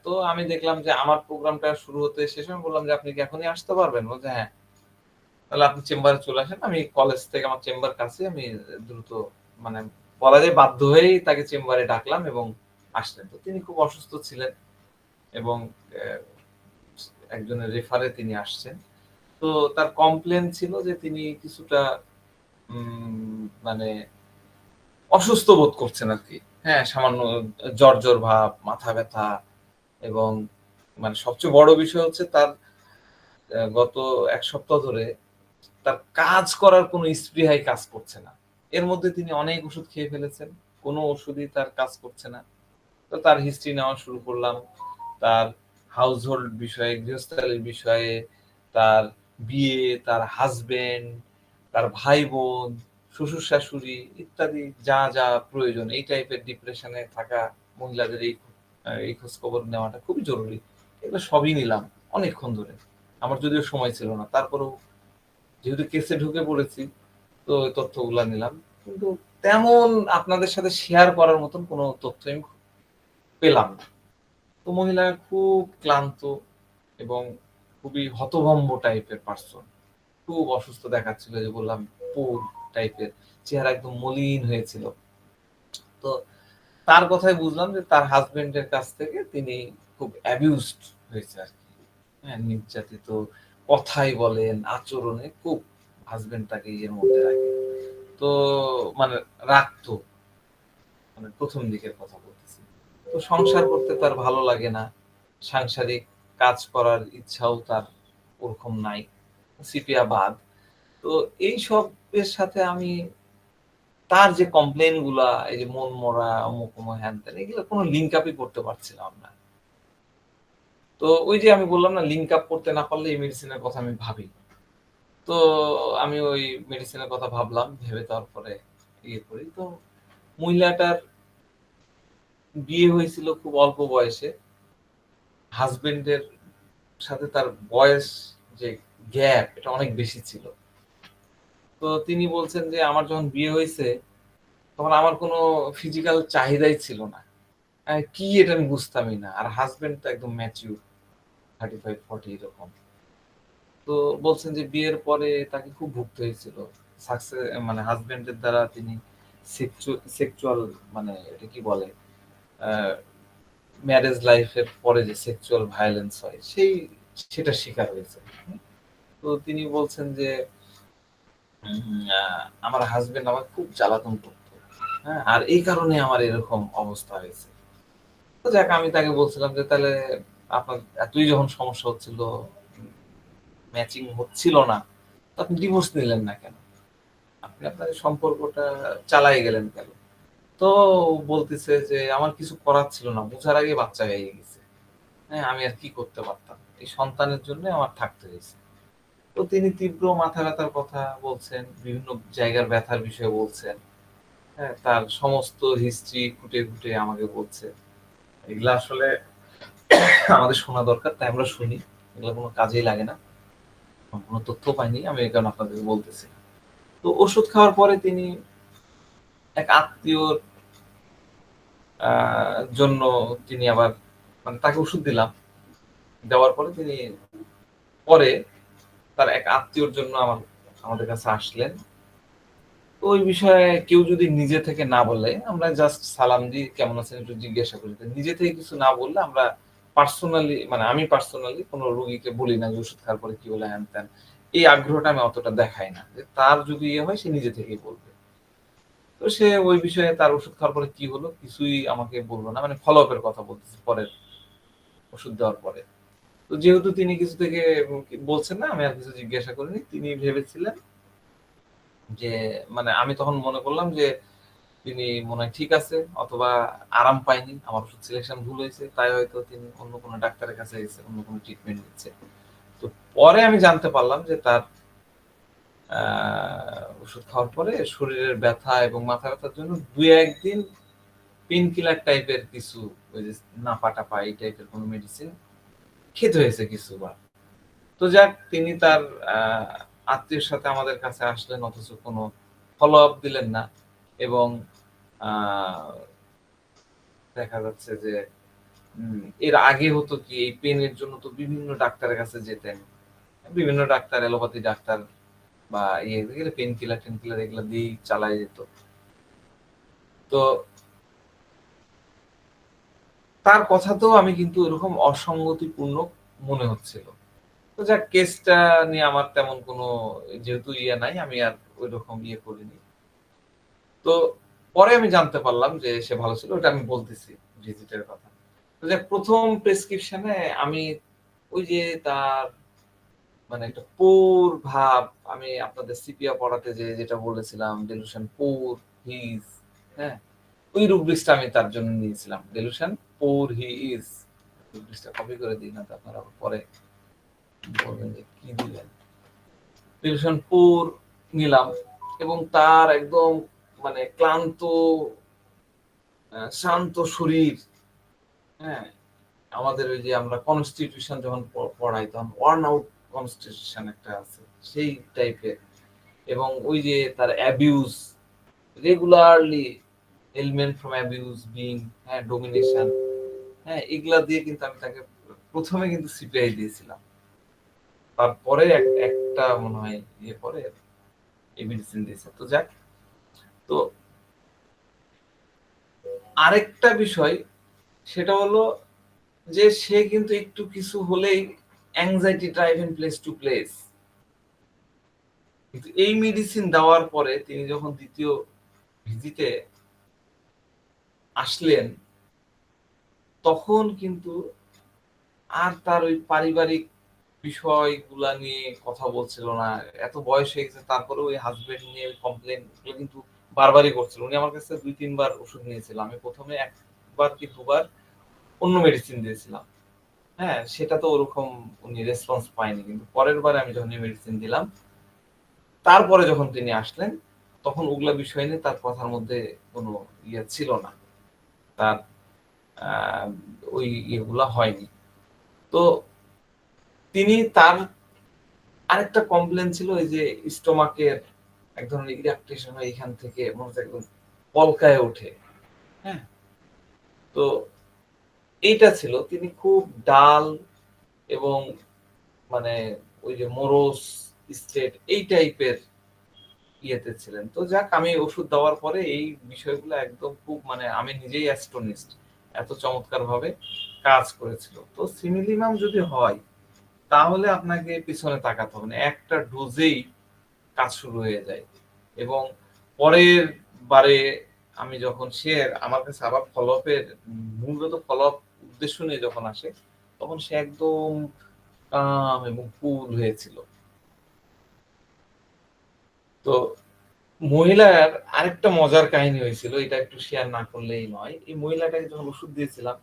A: তো আমি দেখলাম যে আমার প্রোগ্রামটা শুরু হতে শেষ, আমি বললাম যে আপনি কি এখনই আসতে পারবেন? বলছে হ্যাঁ। তাহলে আপনি চেম্বারে চলে আসেন, আমি কলেজ থেকে, আমার চেম্বার কাছে, আমি দ্রুত, মানে বলা যায় বাধ্য হয়েই তাকে চেম্বারে ডাকলাম এবং আসলেন। তো তিনি খুব অসুস্থ ছিলেন এবং একজনের রেফারে তিনি আসছেন। তো তার কমপ্লেন ছিল যে তিনি কিছুটা মানে অসুস্থ বোধ করছেন আর কি। সামান্য জ্বর ভাব, মাথা ব্যথা, এবং মানে সবচেয়ে বড় বিষয় হচ্ছে তার গত ১ সপ্তাহ ধরে তার কাজ করার কোনো স্পৃহাই কাজ করছে না। এর মধ্যে তিনি অনেক ওষুধ খেয়ে ফেলেছেন। কোনো ওষুধই তার কাজ করছে না। তো তার হিস্ট্রি নেওয়া শুরু করলাম। তার হাউস হোল্ড বিষয়ে, গৃহস্থালির বিষয়ে, তার বিয়ে, তার হাসব্যান্ড, তার ভাই-বোন, শ্বশুর-শাশুড়ি ইত্যাদি যা, যা প্রয়োজন, এই টাইপের ডিপ্রেশনে থাকা মহিলাদের এই খোঁজখবর নেওয়াটা খুবই জরুরি। এগুলো সবই নিলাম অনেকক্ষণ ধরে। আমার যদিও সময় ছিল না। তারপরেও যেহেতু কেসে ঢুকে পড়েছি, তো ওই তথ্যগুলা নিলাম। কিন্তু তেমন আপনাদের সাথে শেয়ার করার মতন কোনো তথ্য আমি পেলাম না। তো মহিলা খুব ক্লান্ত এবং খুবই হতভম্ব টাইপের পার্সন। খুব অসুস্থ দেখাচ্ছিল, যে বললাম পুর টাইপের, চেহারা একদম মলিন হয়েছিল। তো তার কথাই বুঝলাম যে তার হাজবেন্ডের কাছ থেকে তিনি খুব অ্যাবিউজড হয়েছে আর কি। নির্যাতিত, কথাই বলেন, আচরণে খুব হাজবেন্ড তাকে ইয়ের মধ্যে রাখে। তো মানে রাখতো, মানে প্রথম দিকের কথা বলতেছি। তো সংসার করতে তার ভালো লাগে না, সাংসারিক কাজ করার ইচ্ছাও তার ওরকম নাই, সিপিয়া বাদ। তো এই সবের সাথে আমি তার যে কমপ্লেন গুলা, এই যে মন মরা, অমুক অমুক হ্যান ত্যান, এগুলো কোনো লিঙ্ক আপই করতে পারছিলাম না। তো ওই যে আমি বললাম না, লিঙ্ক আপ করতে না পারলে এই মেডিসিনের কথা আমি ভাবি। তো আমি ওই মেডিসিনের কথা ভাবলাম, ভেবে তারপরে ইয়ে করি। তো মহিলাটার বিয়ে হয়েছিল খুব অল্প বয়সে। হাজবেন্ডের সাথে তার বয়স যে গ্যাপ, এটা অনেক বেশি ছিল। তো তিনি বলছেন যে আমার যখন বিয়ে হয়েছে, তখন আমার কোনো ফিজিক্যাল চাহিদাই ছিল না। কি এটা আমি বুঝতামই না। আর হাজবেন্ড তো একদম ম্যাচিউর, 35-40 এরকম। তো বলছেন যে বিয়ের পরে তাকে খুব ভুগতে হয়েছিল। মানে হাজবেন্ডের দ্বারা তিনি সেক্সুয়াল, মানে এটা কি বলে, ম্যারেজ লাইফের পরে যে সেক্সুয়াল ভায়োলেন্স হয়, সেটা শিকার হয়েছে। তো তিনি বলছেন যে আমার হাজবেন্ড আমার খুব জ্বালাতন করতো, আর এই কারণে আমার এরকম অবস্থা হয়েছে। তো যাক আমি তাকে বলছিলাম যে তাহলে আপনার এতই যখন সমস্যা হচ্ছিল, ম্যাচিং হচ্ছিল না, তো আপনি ডিভোর্স নিলেন না কেন? আপনি আপনার এই সম্পর্কটা চালায় গেলেন কেন? তো বলতেছে যে আমার কিছু করার ছিল না। বুঝার আগে বাচ্চা হয়ে গেছে। হ্যাঁ, আমি আর কি করতে পারতাম? এই সন্তানের জন্য আমার থাকতে হয়েছে। তো তিনি তীব্র মাথা ব্যথার কথা বলছেন, বিভিন্ন জায়গার ব্যথার বিষয়ে বলছেন। হ্যাঁ, তার সমস্ত হিস্ট্রি খুঁটে, খুঁটে আমাকে বলছে। এগুলা আসলে আমাদের শোনা দরকার, তাই আমরা শুনি। এগুলো কোনো কাজেই লাগে না। কোনো তথ্য পাইনি। আমি এই কারণে আপনাদেরকে বলতেছি। তো ওষুধ খাওয়ার পরে তিনি এক আত্মীয়র জন্য তিনি আবার মানে তাকে ওষুধ দিলাম। দেওয়ার পরে তিনি পরে তার এক আত্মীয়র জন্য আমাদের কাছে আসলেন। তো ওই বিষয়ে কেউ যদি নিজে থেকে না বলে, আমরা জাস্ট সালাম দিই, কেমন আছেন একটু জিজ্ঞাসা করি। তো নিজে থেকে কিছু না বললে আমরা পার্সোনালি মানে আমি পার্সোনালি কোন রোগীকে বলি না যে ওষুধ খাওয়ার পরে কি হলো হ্যান-ত্যান। এই আগ্রহটা আমি অতটা দেখাই না। যে তার যদি ইয়ে হয় সে নিজে থেকেই বলবে। তো সে ওই বিষয়ে তার ওষুধ খাওয়ার পরে কি হলো কিছুই আমাকে বলল না। মানে ফলো আপ এর কথা বলতেছি পরের ওষুধ দেওয়ার পরে। তো যেহেতু তিনি কিছু থেকে বলছেন না, আমি আর কিছু জিজ্ঞাসা করিনি। তিনি ভেবেছিলেন যে মানে আমি তখন মনে করলাম যে তিনি মনে হয় ঠিক আছে অথবা আরাম পায়নি। আমার ওষুধ সিলেকশন ভুল হয়েছে। তাই হয়তো তিনি অন্য কোনো ডাক্তারের কাছে গেছে, অন্য কোনো ট্রিটমেন্ট নিচ্ছে। তো পরে আমি জানতে পারলাম যে তার ওষুধ খাওয়ার পরে শরীরের ব্যথা এবং মাথা ব্যথার জন্য ২-১ দিন পেইন কিলার টাইপের কিছু ওই যে নাপা-টাপা এই টাইপের কোনো মেডিসিন খেতে হয়েছে কিছুবার। তো যাক তিনি তার আ আত্মীয়ের সাথে আমাদের কাছে আসলেন অথচ কোনো ফলো আপ দিলেন না এবং আ দেখা যাচ্ছে যে এর আগে হতো কি এই পেইনের জন্য তো বিভিন্ন ডাক্তারের কাছে যেতেন। বিভিন্ন ডাক্তার, অ্যালোপ্যাথি ডাক্তার বা ইয়ে পেইন কিলার টেন কিলার এগুলা দিয়েই চালায় যেত। তো তার কথাতেও আমি কিন্তু ওরকম অসঙ্গতিপূর্ণ মনে হচ্ছিল। তো যাক কেসটা নিয়ে আমার তেমন কোনো যেহেতু ইয়ে নাই আমি আর ঐরকম ইয়ে করিনি। তো পরে আমি জানতে পারলাম যে সে ভালো ছিল। ওটা আমি বলতেছি ভিজিটের কথা। তো যাক ১ম প্রেসক্রিপশনে আমি ওই যে তার মানে একটা পুর ভাব আমি আপনাদের সিপিয়া পড়াতে যেটা বলেছিলাম ডেলুশন পুর, হিজ, হ্যাঁ? ওই রুব্রিক্সটা আমি তার জন্য নিয়েছিলাম। ডেলুশন পুর হি ইজ। রুব্রিক্সটা কপি করে দিই না তো আপনারা পরে বলবেন যে কি দিলেন। ডেলুশন পুর নিলাম এবং তার একদম মানে ক্লান্ত শান্ত শরীর, হ্যাঁ? আমাদের ওই যে আমরা কনস্টিটিউশন যখন পড়াই তখন ওয়ার্ন আউট কনস্টিটিউশন একটা আছে। সেই টাইপের এবং ওই যে তার abuse regularly element from abuse being হ্যাঁ ডোমিনেশন হ্যাঁ এগুলা দিয়ে কিন্তু আমি তাকে ১ম এ কিন্তু সিপিআই দিয়েছিলাম। তারপরে একটা মনে হয় ইয়ে পরে এই মেডিসিন দিয়েছে। তো যাক তো আরেকটা বিষয় সেটা হলো যে সে কিন্তু একটু কিছু হলেই anxiety driven place to place কিন্তু এই মেডিসিন দেওয়ার পরে তিনি যখন ২য় ভিজিটে আসলেন তখন কিন্তু আর তার ওই পারিবারিক বিষয়গুলা নিয়ে কথা বলছিল না। এত বয়স হয়ে গেছে তারপরেও ওই হাসব্যান্ড নিয়ে কমপ্লেইন গুলো কিন্তু বারবারই করছিল। উনি আমার কাছে ২-৩ বার ওষুধ নিয়েছিল। আমি ১ম এ ১ বার কি ২ বার অন্য মেডিসিন দিয়েছিলাম। হ্যাঁ? সেটা তো ওরকম উনি রেসপন্স পায়নি। কিন্তু পরের বারে আমি যখন এই মেডিসিন দিলাম, তারপরে যখন তিনি আসলেন, তখন ওগুলা বিষয় নিয়ে তার কথার মধ্যে কোনো ইয়ে ছিল না। তার আ ওই ইয়েগুলা হয়নি। তো তিনি তার আরেকটা কমপ্লেইন ছিল এই যে স্টোমাকের এক ধরনের ইরাকটেশন হয় এখান থেকে মনে হচ্ছে একদম পলকায় ওঠে। হ্যাঁ? তো এইটা ছিল তিনি খুব ডাল এবং মানে ওই যে মোরোস স্টেট এই টাইপের ইয়েতে ছিলেন। তো যাক আমি ওষুধ দেওয়ার পরে এই বিষয়গুলো একদম খুব মানে আমি নিজেই অ্যাস্টোনিশড। এত চমৎকারভাবে কাজ করেছিল। তো সিমিলিমাম যদি হয় তাহলে আপনাকে পিছনে তাকাতে হবে না। একটা ডোজেই কাজ শুরু হয়ে যায়। এবং পরের বারে আমি যখন সে আমার কাছে আবার ফলো আপের মূলত ফলো আপ উদ্দেশ্য নিয়ে যখন আসে, তখন সে একদম কাম এবং কুল হয়েছিল। তো মহিলার আরেকটা মজার কাহিনী হয়েছিল, এটা একটু শেয়ার না করলেই নয়। এই মহিলাটাকে যখন ওষুধ দিয়েছিলাম,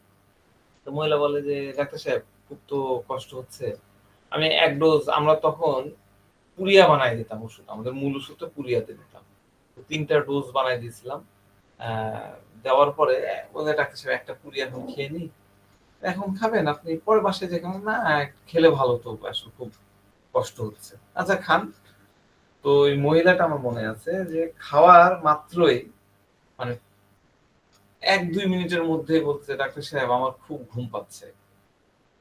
A: তো মহিলা বলে যে ডাক্তার সাহেব খুব তো কষ্ট হচ্ছে। আমি এক ডোজ, আমরা তখন পুরিয়া বানাই দিতাম ওষুধ, আমাদের মূল ওষুধটা পুরিয়াতে দিতাম। তো ৩টা ডোজ বানাই দিয়েছিলাম। দেওয়ার পরে বলে ডাক্তার সাহেব একটা পুরিয়া এখন খেয়ে নিই। এখন খাবেন আপনি? পরে বাসায় যে খাবেন? না, খেলে ভালো তো, আসলে খুব কষ্ট হচ্ছে। আচ্ছা খান। তো ওই মহিলাটা আমার মনে আছে যে খাওয়ার মাত্রই মানে ১-২ মিনিটের মধ্যে বলছে ডাক্তার সাহেব আমার খুব ঘুম পাচ্ছে।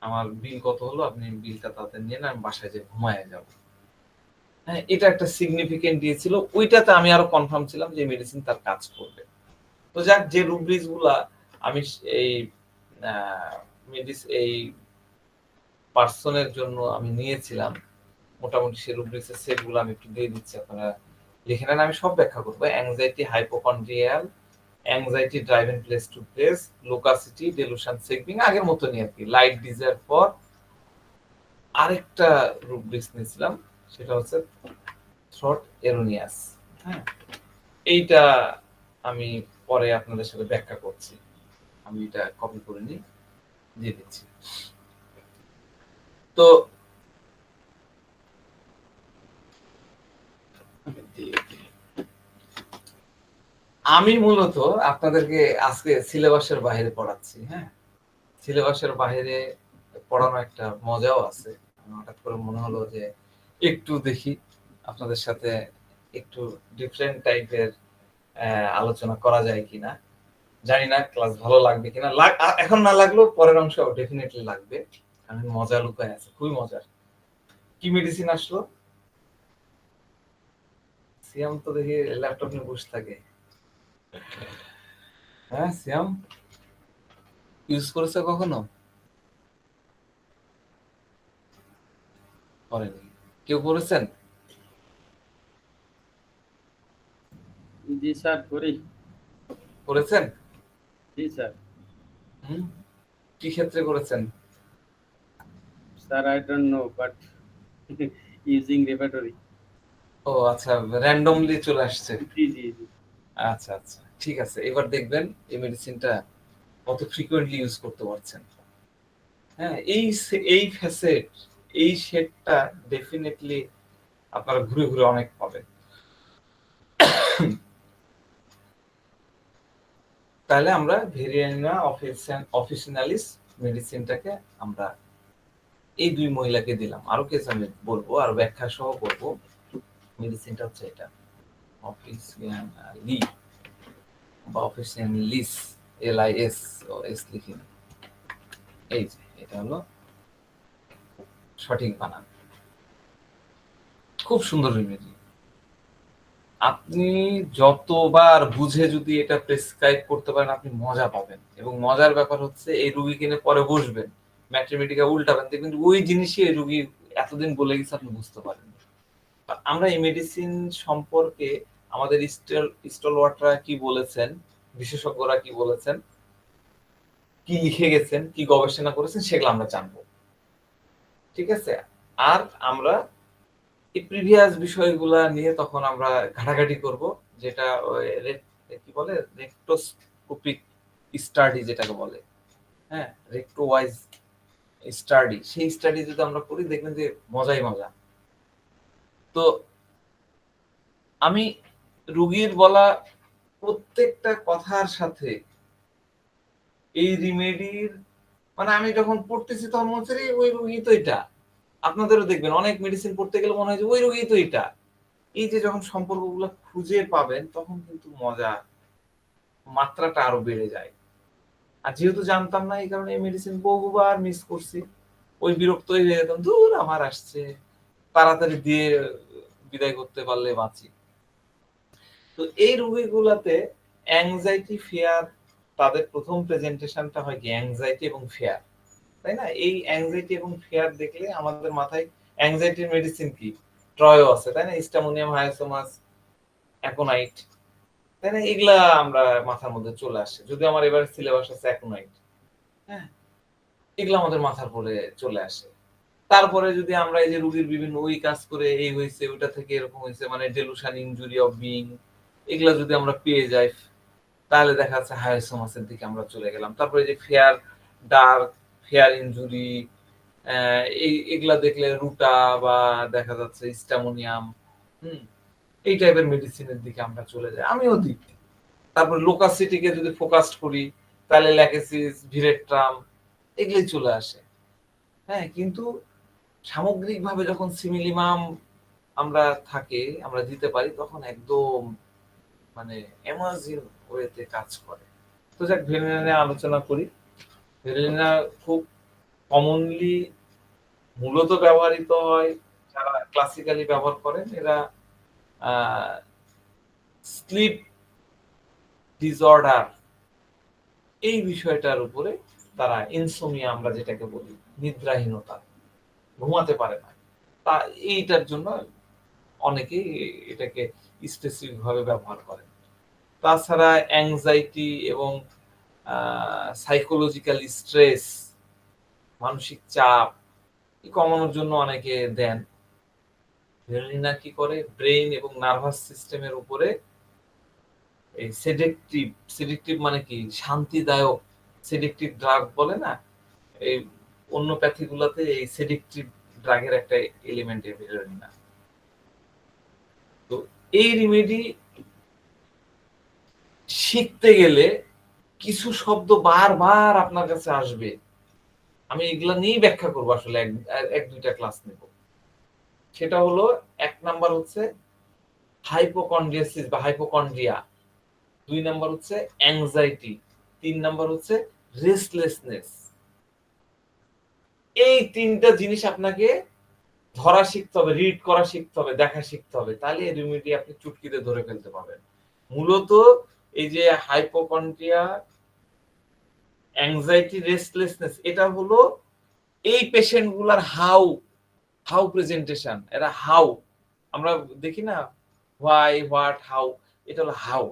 A: আমার বিল কত হলো? আপনি বিলটা তাড়াতাড়ি নিয়ে নেন, আমি বাসায় যেয়ে ঘুমায়ে যাব। হ্যাঁ, এটা একটা সিগনিফিকেন্ট দিয়েছিল। ওইটাতে আমি আরো কনফার্ম ছিলাম যে মেডিসিন তার কাজ করবে। তো যাক, যে রুব্রিক্স গুলা আমি এই এই পার্সনের জন্য আমি নিয়েছিলাম, মোটামুটি সেই রুব্রিক্স এর সেট গুলো আমি একটু দিয়ে দিচ্ছি, আপনারা লিখে নেন। আমি সব ব্যাখ্যা করবো। Anxiety hypochondrial, anxiety driven place to place, loquacity, delusion seeking, আগের মতনই আর কি। লাইট ডিজায়ার ফর, আরেকটা রুব্রিক্স নিয়েছিলাম, সেটা হচ্ছে থ্রট এরোনিয়াস। হ্যাঁ, এইটা আমি পরে আপনাদের সাথে ব্যাখ্যা করছি। আমি এটা কপি করে নিই, দিয়ে দিচ্ছি। তো আমি মূলত আপনাদেরকে আজকে সিলেবাসের বাইরে পড়াচ্ছি। হ্যাঁ, সিলেবাসের বাইরে পড়ানো একটা মজাও আছে। হঠাৎ করে মনে হলো যে একটু দেখি আপনাদের সাথে একটু ডিফারেন্ট টাইপের আলোচনা করা যায় কিনা। জানি না ক্লাস ভালো লাগবে কিনা। এখন না লাগলেও পরের অংশ ডেফিনেটলি লাগবে, কারণ মজা লুকায় আছে, খুবই মজার। কি মেডিসিন আসলো? সিয়াম তো দেখি ল্যাপটপ নিয়ে বসে থাকে। হ্যাঁ, সিয়াম ইউজ করেছে কখনো? করেনি। কেউ করেছেন?
B: জি স্যার, করি।
A: করেছেন?
B: জি স্যার।
A: হুম, কি ক্ষেত্রে করেছেন?
B: Sir, I don't know, but using repertory.
A: ও আচ্ছা, র্যান্ডমলি চলে আসছে।
B: জি জি জি।
A: আচ্ছা আচ্ছা, ঠিক আছে। এবার দেখবেন এই মেডিসিনটা কত ফ্রিকোয়েন্টলি ইউজ করতে পারছেন। হ্যাঁ, এই ফ্যাসেট, এই শেডটা ডেফিনেটলি আপনারা ঘুরে ঘুরে অনেক পাবেন। তাহলে আমরা ভেরিয়ানা অফিসিনালিস মেডিসিনটাকে আমরা এই দুই মহিলাকে দিলাম। আরো কিছু আমি বলবো, আর ব্যাখ্যা সহ করবো। মেডিসিনটা হচ্ছে এটা, অফিসিয়ালি বা অফিসিয়ালিস, LIS ও এস লিখি। এই যে এটা হলো সঠিক বানান। খুব সুন্দর রেমেডি। আপনি যতবার বুঝে যদি এটা প্রেসক্রাইব করতে পারেন, আপনি মজা পাবেন। এবং মজার ব্যাপার হচ্ছে এই রুগী কিনে পরে বসবেন, ম্যাথমেটিকা উল্টাবেন, দেখবেন ওই জিনিসই এই রুগী এতদিন বলে গেছে, আপনি বুঝতে পারেন। আমরা এই মেডিসিন সম্পর্কে আমাদের স্টলওয়ার্ডরা কি বলেছেন, বিশেষজ্ঞরা কি বলেছেন, কি লিখে গেছেন, কি গবেষণা করেছেন, সেগুলো আমরা জানবো। ঠিক আছে? আর আমরা এই প্রিভিয়াস বিষয়গুলা নিয়ে তখন আমরা ঘাটাঘাটি করব, যেটা কি বলে রেক্টোস্কোপিক স্টাডি যেটাকে বলে। হ্যাঁ, রেক্টো ওয়াইজ স্টাডি, সেই স্টাডি যদি আমরা করি দেখবেন যে মজাই মজা। তো আমি রুগীর বলা প্রত্যেকটা কথার সাথে এই রিমেডির আমি যখন পড়তেছি তখন মনে হচ্ছে ওই রুগী তো এটা। আপনাদেরও দেখবেন অনেক মেডিসিন পড়তে গেলে মনে হয় যে ওই রুগী তো এটা। এই যে যখন সম্পর্কগুলো খুঁজে পাবেন তখন কিন্তু মজা মাত্রাটা আরো বেড়ে যায়। আর যেহেতু জানতাম না, এই কারণে এই মেডিসিন বহুবার মিস করছি। ওই বিরক্ত হয়ে যেতাম, দূর আমার আসছে, তাড়াতাড়ি দিয়ে বিদায় করতে পারলে বাঁচি। তো এই রোগীগুলাতে অ্যাংজাইটি ফিয়ার, তাদের প্রথম প্রেজেন্টেশনটা হয় কি অ্যাংজাইটি এবং ফিয়ার, তাই না? এই অ্যাংজাইটি এবং ফিয়ার দেখলে আমাদের মাথায় অ্যাংজাইটির মেডিসিন কি? ট্রয়ো আছে, তাই না? স্টামোনিয়াম, হায়াসোমাস, অ্যাকোনাইট। তাই না? এগুলা আমরা মাথার মধ্যে চলে আসে। যদিও আমার এবার সিলেবাস আছে অ্যাকুনাইট। হ্যাঁ? এগুলা আমাদের মাথার পরে চলে আসে। তারপরে যদি আমরা এই যে রোগীর বিভিন্ন ওই কাজ করে এই হইছে, ওইটা থেকে এরকম হইছে মানে ডেলুশন ইনজুরি অফ বিইং এগুলা যদি আমরা পেয়ে যাই, তাহলে দেখা যাচ্ছে হায়াসোমাসের দিকে আমরা চলে গেলাম। তারপরে এই যে ফেয়ার ডার্ক, ফেয়ার ইনজুরি এগুলা দেখলে রুটা বা দেখা যাচ্ছে স্ট্যামোনিয়াম, হুম? এই টাইপের মেডিসিনের দিকে আমরা চলে যাই। আমিও দিই। তারপর লোকাসিটিকে যদি ফোকাসড করি, তাহলে ল্যাকেসিস, ভিরেট্রাম এগুলোই চলে আসে। হ্যাঁ? কিন্তু সামগ্রিকভাবে যখন সিমিলিমাম আমরা আমরা দিতে পারি তখন একদম মানে অ্যামাজিং ওয়েতে কাজ করে। তো যাক ভেরিনা নিয়ে আলোচনা করি। ভেরিনা খুব কমনলি মূলত ব্যবহৃত হয় যারা ক্লাসিক্যালি ব্যবহার করেন এরা স্লিপ ডিসঅর্ডার এই বিষয়টার উপরে তারা ইনসোমিয়া আমরা যেটাকে বলি নিদ্রাহীনতা ঘুমাতে পারে না তা এইটার জন্য অনেকেই এটাকে স্পেসিফিক ভাবে ব্যবহার করেন। তাছাড়া অ্যাংজাইটি এবং সাইকোলজিক্যাল স্ট্রেস মানসিক চাপ কমানোর জন্য অনেকে দেন। ভেলিনা কি করে ব্রেইন এবং নার্ভাস সিস্টেমের উপরে এই সেডেকটিভ মানে কি শান্তিদায়ক সেডেকটিভ ড্রাগ বলে না, এই অন্য প্যাথি গুলাতে এই সেডেকটিভ ড্রাগের একটা এলিমেন্ট ভেলিনা। তো এই রেমেডি শিখতে গেলে কিছু শব্দ বারবার আপনার কাছে আসবে, আমি এগুলা নিয়েই ব্যাখ্যা করবো আসলে এক দুইটা ক্লাস নেব। সেটা হলো এক নাম্বার হচ্ছে হাইপোকন্ড্রিয়াসিস বা হাইপোকন্ড্রিয়া, ২ নাম্বার হচ্ছে অ্যাংজাইটি, ৩ নাম্বার হচ্ছে রেস্টলেসনেস। এই তিনটা জিনিস আপনাকে ধরা শিখতে হবে, রিড করা শিখতে হবে, দেখা শিখতে হবে, তাহলে এই রেমেডি আপনি চুটকিতে ধরে ফেলতে পারবেন। মূলত এই যে হাইপোকন্ড্রিয়া, অ্যাংজাইটি, রেস্টলেসনেস এটা হলো এই পেশেন্ট গুলার হাউ প্রেজেন্টেশন, এরা হাউ আমরা দেখি না হোয়াই হোয়াট হাউ, এটা হলো হাউ,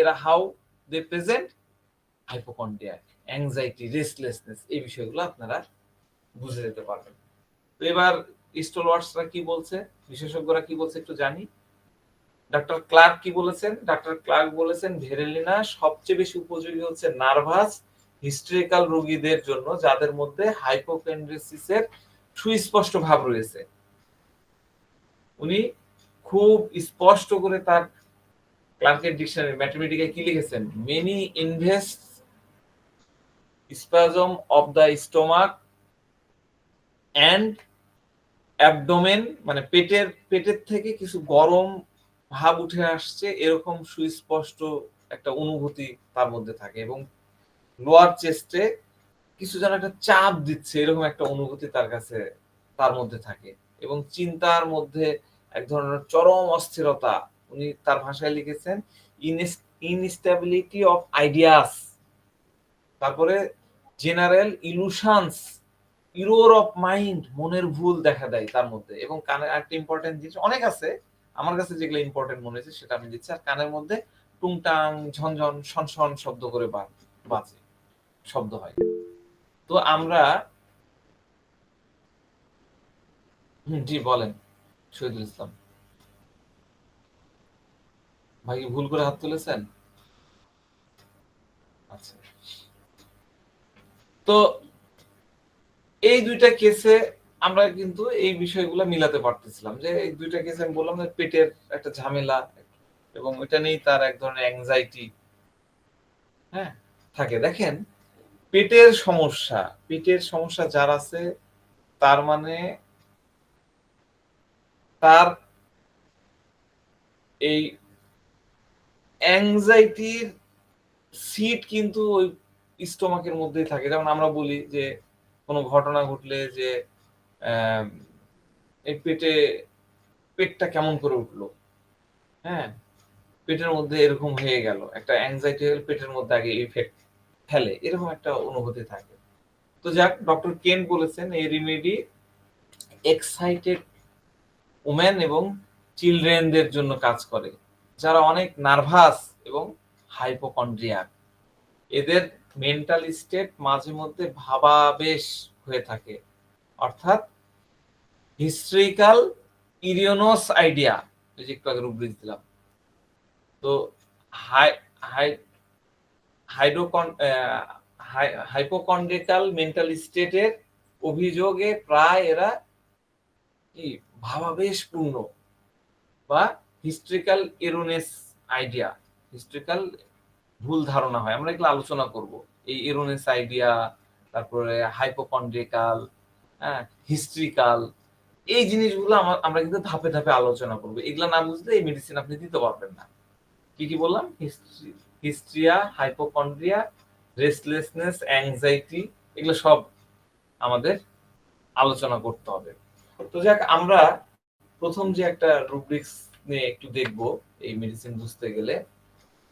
A: এরা how they present hypochondria, anxiety, restlessness এই বিষয়গুলো আপনারা বুঝে যেতে পারবেন। তো এবার স্টলওয়ার্ডসরা কি বলছে, বিশেষজ্ঞরা কি বলছে একটু জানি। ডাক্তার ক্লার্ক কি বলেছেন? ডাক্তার ক্লার্ক বলেছেন ভেরেলিনা সবচেয়ে বেশি উপযোগী হচ্ছে নার্ভাস হিস্টেরিক্যাল রোগীদের জন্য যাদের মধ্যে হাইপোকন্ড্রিয়াসিসের সুস্পষ্ট ভাব রয়েছে। উনি খুব স্পষ্ট করে তার ক্লার্কের ডিকশনারি ম্যাথমেটিকে কি লিখেছেন, many invest spasm of the stomach and abdomen, মানে পেটের থেকে কিছু গরম ভাব উঠে আসছে এরকম সুস্পষ্ট একটা অনুভূতি তার মধ্যে থাকে, এবং লোয়ার চেস্টে কিছু যেন একটা চাপ দিচ্ছে এরকম একটা অনুভূতি তার মধ্যে থাকে, এবং চিন্তার মধ্যে এক ধরনের চরম অস্থিরতা, উনি তার ভাষায় লিখেছেন ইনস্টেবিলিটি অফ আইডিয়াস, তারপরে জেনারেল ইলুশনস, ইরোর অফ মাইন্ড, মনের ভুল দেখা দেয় তার মধ্যে, এবং কানের একটা ইম্পর্টেন্ট জিনিস অনেক আছে, আমার কাছে যেগুলো ইম্পর্টেন্ট মনে হয়েছে সেটা আমি দিচ্ছি। আর কানের মধ্যে টুংটাং ঝনঝন সনসন শব্দ করে বাজে শব্দ হয়। তো আমরা জি বলেন শহীদুল ইসলাম ভাই, কি ভুল করে হাত তুলেছেন? আচ্ছা, তো এই দুইটা কেসে আমরা কিন্তু এই বিষয়গুলো মিলাতে পারতেছিলাম, যে এই দুইটা কেসে আমি বললাম যে পেটের একটা ঝামেলা এবং এটা নিয়েই তার এক ধরনের অ্যাংজাইটি হ্যাঁ থাকে। দেখেন পেটের সমস্যা যার আছে তার মানে তার এই অ্যাংজাইটির সিট কিন্তু ওই স্টোমাকের মধ্যেই থাকে। যেমন আমরা বলি যে কোনো ঘটনা ঘটলে যে এই পেটটা কেমন করে উঠলো, হ্যাঁ পেটের মধ্যে এরকম হয়ে গেল, একটা অ্যাংজাইটি হলে পেটের মধ্যে আগে ইফেক্ট ফেলে, এরকম একটা অনুভূতি থাকে। তো যাক, ডক্টর কেন বলেছেন এই রেমেডি এক্সাইটেড ওমেন এবং চিলড্রেনদের জন্য কাজ করে, যারা অনেক নার্ভাস এবং হাইপোকন্ড্রিয়াক। এদের মেন্টাল স্টেট মাঝে মধ্যে ভাবাবেশ হয়ে থাকে, অর্থাৎ হিস্ট্রিক্যাল ইরিওনোস আইডিয়া, এই যে একটু আগে রূপরেখ দিলাম। তো হাইপোকন্ড্রিয়াল মেন্টাল স্টেটের অভিযোগে প্রায় এরা কি ভাবাবেশপূর্ণ বা হিস্ট্রিক্যাল এরোনেস আইডিয়া, হিস্ট্রিক্যাল ভুল ধারণা হয়। আমরা এগুলো আলোচনা করব, এই এরোনেস আইডিয়া, তারপরে হাইপোকন্ড্রিয়াল, হ্যাঁ, হিস্ট্রিক্যাল, এই জিনিসগুলো আমরা কিন্তু ধাপে ধাপে আলোচনা করব। এগুলো না বুঝলে এই মেডিসিন আপনি দিতে পারবেন না। কি কি বললাম? হিস্ট্রিয়া, হাইপোকন্ড্রিয়া, রেস্টলেসনেস, অ্যাংজাইটি, এগুলো সব আমাদের আলোচনা করতে হবে। তো যাক, আমরা প্রথম যে একটা রুব্রিক্স নিয়ে একটু দেখব এই মেডিসিন বুঝতে গেলে,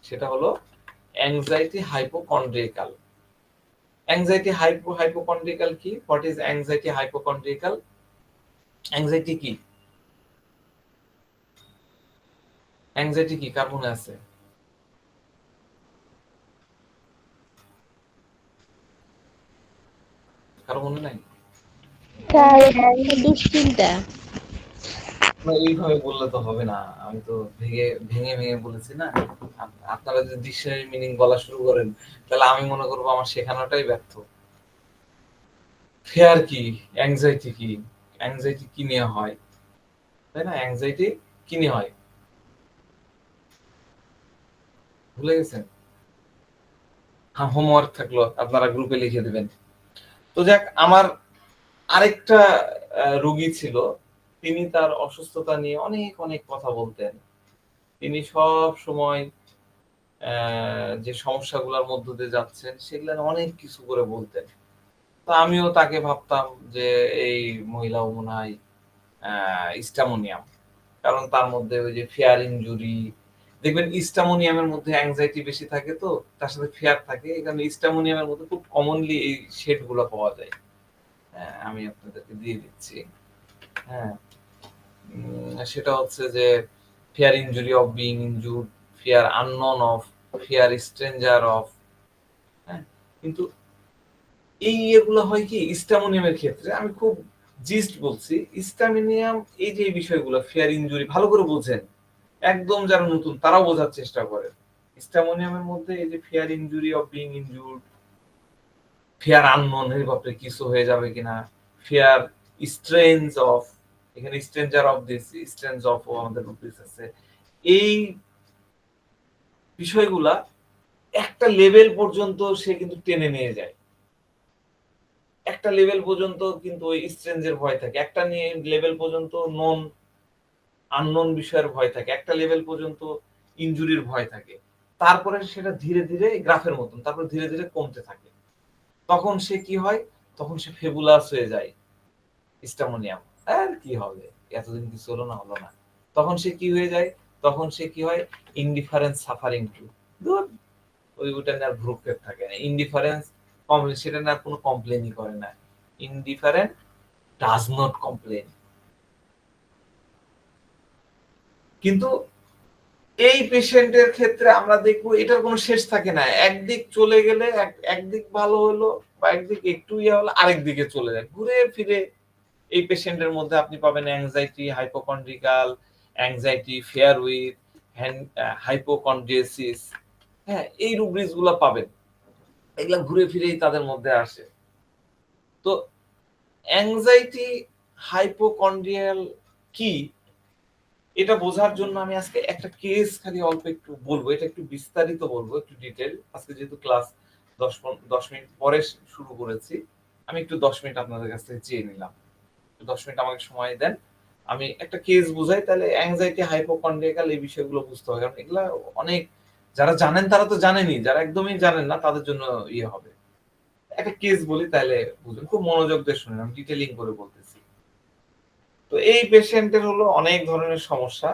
A: সেটা হলো অ্যাংজাইটি হাইপোকন্ড্রিয়াল। অ্যাংজাইটি হাইপোকন্ড্রিয়াল কি? What is anxiety hypochondrial? Anxiety কি? অ্যাংজাইটি কি কার মনে আছে? কারো মনে নাই?
C: দুশ্চিন্তা।
A: এইভাবে বললে তো হবে না, আমি তো ভেঙে ভেঙে ভেঙে বলেছি না। আপনারা যদি ডিকশনারি মিনিং বলা শুরু করেন, তাহলে আমি মনে করবো আমার শেখানোটাই ব্যর্থ। ফেয়ার কি? অ্যাংজাইটি কি? অ্যাংজাইটি কি নিয়ে হয়, তাই না? অ্যাংজাইটি কি নিয়ে হয় ভুলে গেছেন? হ্যাঁ, হোমওয়ার্ক থাকলো, আপনারা গ্রুপে লিখে দিবেন। তো যাক, আমার আরেকটা রোগী ছিল, তিনি তার অসুস্থতা নিয়ে অনেক অনেক কথা বলতেন। তিনি সব সময় যে সমস্যাগুলোর মধ্য দিয়ে যাচ্ছেন সেগুলো অনেক কিছু করে বলতেন। তো আমিও তাকে ভাবতাম যে এই মহিলাও মনে হয় ইস্টামোনিয়াম, কারণ তার মধ্যে ওই যে ফেয়ার ইনজুরি, দেখবেন ইস্টামোনিয়ামের মধ্যে অ্যাংজাইটি বেশি থাকে, তো তার সাথে ফেয়ার থাকে, এখানে ইস্টামোনিয়ামের মধ্যে খুব কমনলি এই শেড গুলো পাওয়া যায়। আমি আপনাদেরকে দিয়ে দিচ্ছি। হ্যাঁ, সেটা হচ্ছে যে fear injury of being injured, fear unknown of, fear stranger of. হ্যাঁ, কিন্তু এই এগুলো হয় কি ইস্টামোনিয়ামের ক্ষেত্রে, আমি খুব জিস্ট বলছি, ইস্টামিনিয়াম এই যে বিষয়গুলো ফিয়ার ইনজুরি ভালো করে বোঝেন, একদম যারা নতুন তারাও বোঝার চেষ্টা করে। ইস্টামোনিয়ামের মধ্যে এই যে fear injury of being injured, fear unknown, এর ব্যাপারে কিছু হয়ে যাবে কিনা, ফিয়ার স্ট্রেঞ্জ অফ, এখানে stranger of this, strange of ও আমাদের রূপে আছে। এই বিষয়গুলা একটা লেভেল পর্যন্ত সে কিন্তু টেনে নিয়ে যায়, একটা লেভেল পর্যন্ত কিন্তু ওই স্ট্রেঞ্জের ভয় থাকে, একটা লেভেল পর্যন্ত নন আননোন বিষয়ের ভয় থাকে, একটা লেভেল পর্যন্ত ইনজুরির ভয় থাকে, তারপরে সেটা ধীরে ধীরে গ্রাফের মতন তারপর ধীরে ধীরে কমতে থাকে। তখন সে কি হয়? তখন সে ফেবুলাস হয়ে যায়, স্টামোনিয়াম আর কি হবে, এতদিন কিছু হলো না হলো না। তখন সে কি হয়ে যায়? তখন সে কি হয়? ইনডিফারেন্স সাফারিং টু, ওই ওটা না ভ্রুক্ষেপ থাকে না, ইনডিফারেন্স কমপ্লেন, সেটা না কোনো কমপ্লেনই করে না, ইনডিফারেন্ট ডাজ নট কমপ্লেন। কিন্তু এই পেশেন্টের ক্ষেত্রে আমরা দেখবো এটার কোনো শেষ থাকে না, একদিক চলে গেলে একদিক ভালো হলো বা একদিক একটু ইয়ে হলো আরেক দিকে চলে যায়, ঘুরে ফিরে। এই পেশেন্টের মধ্যে আপনি পাবেন anxiety hypochondrial, anxiety fear with hypochondriasis, হ্যাঁ, এই রুব্রিক্স গুলো পাবেন, এগুলা ঘুরে ফিরেই তাদের মধ্যে আসে। তো অ্যাংজাইটি হাইপোকন্ড্রিয়াল কি, এটা বোঝার জন্য আমি আজকে একটা কেস খালি অল্প একটু বলবো, এটা একটু বিস্তারিত বলবো, একটু ডিটেল। আজকে যেহেতু ক্লাস 10 মিনিট পরে শুরু করেছি, আমি একটু 10 মিনিট আপনাদের কাছ থেকে চেয়ে নিলাম, 10 মিনিট আমাকে সময় দেন, আমি একটা কেস বুঝাই, তাহলে অ্যাংজাইটি হাইপোকন্ড্রিয়াল এই বিষয়গুলো বুঝতে হবে, কারণ এগুলা অনেক, যারা জানেন তারা তো জানেনই, যারা একদমই জানেন না তাদের জন্য ইয়ে হবে। একটা কেস বলি তাহলে বুঝুন, খুব মনোযোগ দিয়ে শুনেন, আমি ডিটেলিং করে বলতেছি। তো এই পেশেন্টের হলো অনেক ধরনের সমস্যা,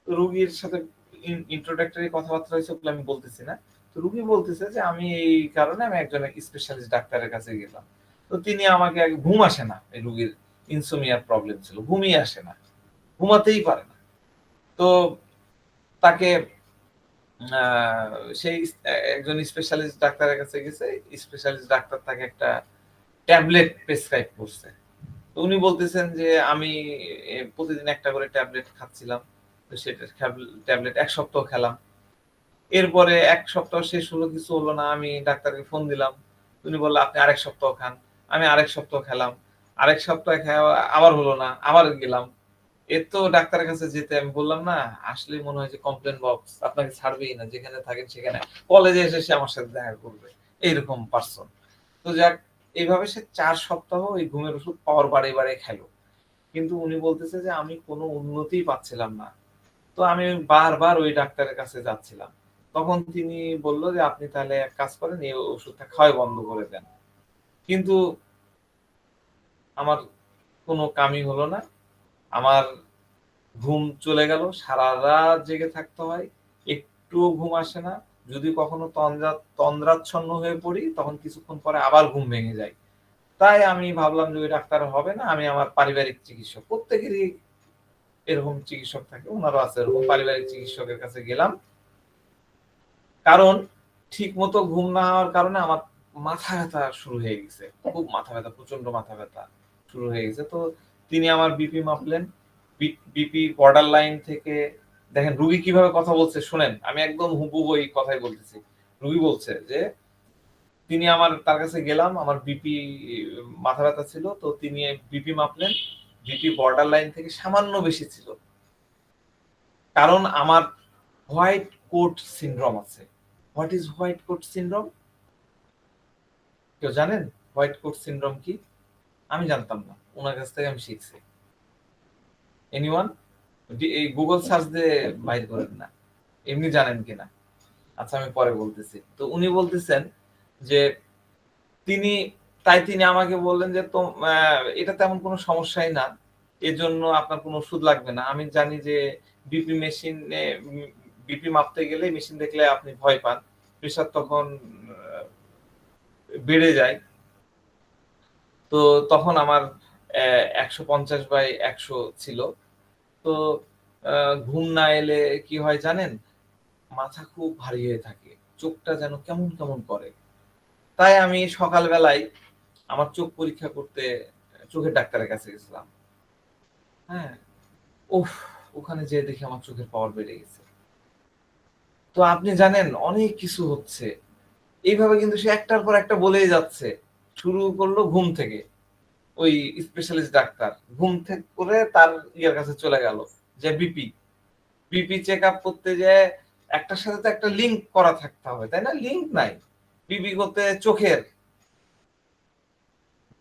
A: তো রোগীর সাথে ইন্ট্রোডাক্টরি কথাবার্তা হয়েছে বলে আমি বলতেছি না। তো রোগী বলতেছে যে আমি এই কারণে আমি একজন স্পেশালিস্ট ডাক্তারের কাছে গেলাম। তো তিনি আমাকে ঘুম আসে না, এই রোগীর ইনসোমিয়ার প্রবলেম ছিল, ঘুমই আসে না, ঘুমাতেই পারে না। তো তাকে সেই একজন স্পেশালিস্ট ডাক্তারের কাছে গেছে, স্পেশালিস্ট ডাক্তার তাকে একটা ট্যাবলেট প্রেসক্রাইব করছে। তো উনি বলতেছেন যে আমি প্রতিদিন একটা করে ট্যাবলেট খাচ্ছিলাম, তো সেটা ট্যাবলেট 1 সপ্তাহ খেলাম। এরপরে 1 সপ্তাহ শেষ হলো, কিছু হলো না, আমি ডাক্তারকে ফোন দিলাম, উনি বললো আপনি আরেক সপ্তাহ খান। আমি আরেক সপ্তাহ খেলাম, আরেক সপ্তাহ খাওয়া আবার হলো না, আবার গেলাম। এর তো ডাক্তারের কাছে যেতে আমি বললাম না, আসলে মনে হয় যে কমপ্লেন বক্স আপনাকে ছাড়বেই না, যেখানে থাকেন সেখানে কলেজে এসে সে আমার সাথে দেখা করবে, এইরকম পার্সন। তো যাক, এইভাবে সে 4 সপ্তাহ এই ঘুমের ওষুধ পাওয়ার বাড়ে বাড়ে খেলো, কিন্তু উনি বলতেছে যে আমি কোনো উন্নতিই পাচ্ছিলাম না। তো আমি বারবার ওই ডাক্তারের কাছে যাচ্ছিলাম। তখন তিনি বলল যে আপনি তাহলে এক কাজ করেন, এই ওষুধটা খাওয়াই বন্ধ করে দেন। কিন্তু আমার কোনো কামই হলো না। আমার ঘুম চলে গেল, সারা রাত জেগে থাকতে হয়, একটুও ঘুম আসে না। যদি কখনো তন্দ্রাচ্ছন্ন হয়ে পড়ি, তখন কিছুক্ষণ পরে আবার ঘুম ভেঙে যায়। তাই আমি ভাবলাম যে ওই ডাক্তার হবে না, আমি আমার পারিবারিক চিকিৎসক, প্রত্যেকেরই এরকম চিকিৎসক থাকে, ওনারও আছে এরকম পারিবারিক চিকিৎসকের কাছে গেলাম। কারণ ঠিক মতো ঘুম না হওয়ার কারণে আমার মাথা ব্যথা শুরু হয়ে গেছে, খুব মাথা ব্যথা, প্রচন্ড মাথা ব্যথা শুরু হয়ে গেছে। তো তিনি আমার বিপি মাপলেন, বিপি বর্ডার লাইন থেকে, দেখেন রুগী কিভাবে কথা বলছে শোনেন, আমি একদম হুবহু এই কথাই বলতেছি। রুগী বলছে যে তিনি তার কাছে গেলাম, আমার বিপি মাথা ব্যথা ছিল, তো তিনি বিপি মাপলেন, বিপি বর্ডার লাইন থেকে সামান্য বেশি ছিল। কারণ আমার হোয়াইট কোট সিনড্রোম আছে। What is white coat syndrome? কেউ জানেন হোয়াইট কোট সিনড্রোম কি? আমি জানতাম না, ওনার কাছ থেকে আমি শিখছি। এনিওয়ান? এই গুগল সার্চ দিয়ে বাইর করেন না, এমনি জানেন কিনা। আচ্ছা, আমি পরে বলতেছি। তো উনি বলতেছেন যে তিনি আমাকে বললেন যে এটা তেমন কোনো সমস্যাই না, এজন্য আপনার কোনো ওষুধ লাগবে না। আমি জানি যে বিপি মেশিনে বিপি মাপতে গেলে মেশিন দেখলে আপনি ভয় পান, প্রেশার তখন বেড়ে যায়। তো তখন আমার 150/100 ছিল। তো ঘুম না এলে কি হয় জানেন? মাথা খুব ভারী হয়ে থাকে, চোখটা যেন কেমন কেমন করে। তাই আমি সকালবেলায় আমার চোখ পরীক্ষা করতে চোখের ডাক্তারের কাছে গেছিলাম। হ্যাঁ, উফ, ওখানে যেয়ে দেখি আমার চোখের পাওয়ার বেড়ে গেছে। তো আপনি জানেন অনেক কিছু হচ্ছে। এইভাবে কিন্তু সে একটার পর একটা বলেই যাচ্ছে। শুরু করলো ঘুম থেকে, ওই স্পেশালিস্ট ডাক্তার ঘুম থেকে করে তার ইয়ার কাছে চলে গেল যে বিপি চেক আপ করতে যেয়ে একটার সাথে তো একটা লিঙ্ক করা থাকতে হবে, তাই না? লিঙ্ক নাই। বিপি করতে চোখের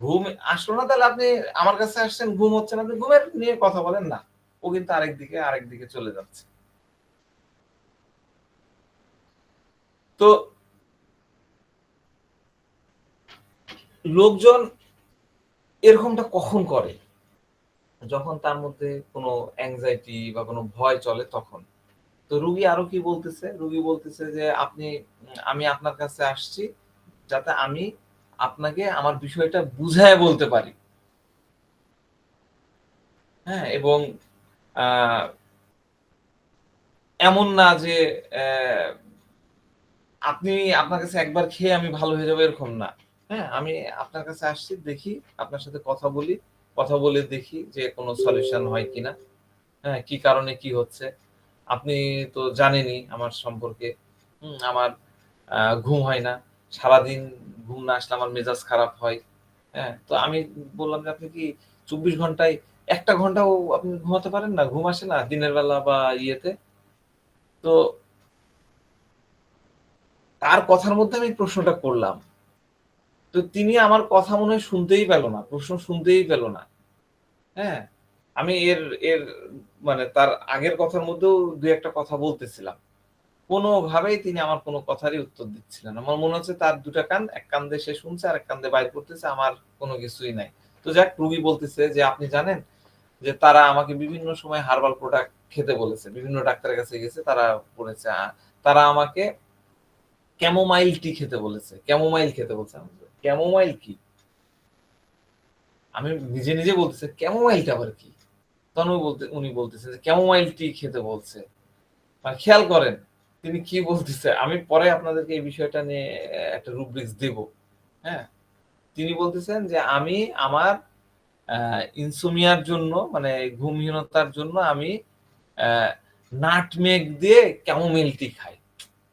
A: ঘুম আসলো না, তাহলে আপনি আমার কাছে আসছেন ঘুম হচ্ছে না, আপনি ঘুমের নিয়ে কথা বলেন না। ও কিন্তু আরেকদিকে চলে যাচ্ছে। তো লোকজন এরকমটা কখন করে? যখন তার মধ্যে কোনো অ্যাংজাইটি বা কোনো ভয় চলে তখন। তো রুগী আরো কি বলতেছে? রুগী বলতেছে যে আমি আপনার কাছে আসছি যাতে আমি আপনাকে আমার বিষয়টা বুঝায়ে বলতে পারি। হ্যাঁ? এবং আ এমন না যে অ্যা আপনি আপনার কাছে একবার খেয়ে আমি ভালো হয়ে যাবো এরকম না। হ্যাঁ? আমি আপনার কাছে আসছি, দেখি আপনার সাথে কথা বলি। কথা বলে দেখি যে কোনো সলিউশন হয় কিনা। হ্যাঁ? কি কারণে কি হচ্ছে। আপনি তো জানেনই আমার সম্পর্কে। আমার আ ঘুম হয় না। সারাদিন ঘুম না আসলে আমার মেজাজ খারাপ হয়। হ্যাঁ? তো আমি বললাম যে, "আপনি কি ২৪ ঘন্টায় ১ টা ঘন্টাও আপনি ঘুমাতে পারেন না? ঘুম আসে না দিনের বেলা বা ইয়েতে?" তো তার কথার মধ্যে আমি প্রশ্নটা করলাম। তো তিনি আমার কথা মনে হয় শুনতেই পেল না। প্রশ্ন শুনতেই পেল না। হ্যাঁ? আমি এর এর মানে তার আগের কথার মধ্যেও ২-১ টা কথা বলতেছিলাম। কোনভাবেই তিনি আমার কোন কথারই উত্তর দিচ্ছিলেন না। আমার মনে হচ্ছে তার ২ টা কান, এক কান দিয়ে সে শুনছে, আরেক কান দিয়ে বাইর করতেছে। আমার কোন কিছুই নাই। তো যাক, রুগী বলতেছে যে, "আপনি জানেন যে তারা আমাকে বিভিন্ন সময় হার্বাল প্রোডাক্ট খেতে বলেছে। বিভিন্ন ডাক্তারের কাছে গেছে, তারা বলেছে। তারা আমাকে ক্যামোমাইল টি খেতে বলেছে। ক্যামোমাইল খেতে বলছে।" আমি বলছি, "ক্যামোমাইল কি?" আমি নিজে বলতেছি, "ক্যামোমাইলটা আবার কি?" তখন উনি বলতেছে যে, "ক্যামোমাইল টি খেতে বলছে।" খেয়াল করেন। তিনি কি বলতেছে আমি পরে আপনাদেরকে এই বিষয়টা নিয়ে একটা রুব্রিক্স দেব। হ্যাঁ, তিনি বলতেছেন যে আমি আমার ইনসোমিয়ার জন্য মানে ঘুমহীনতার জন্য আমি নাটমেগ দিয়ে ক্যামোমিল টি খাই।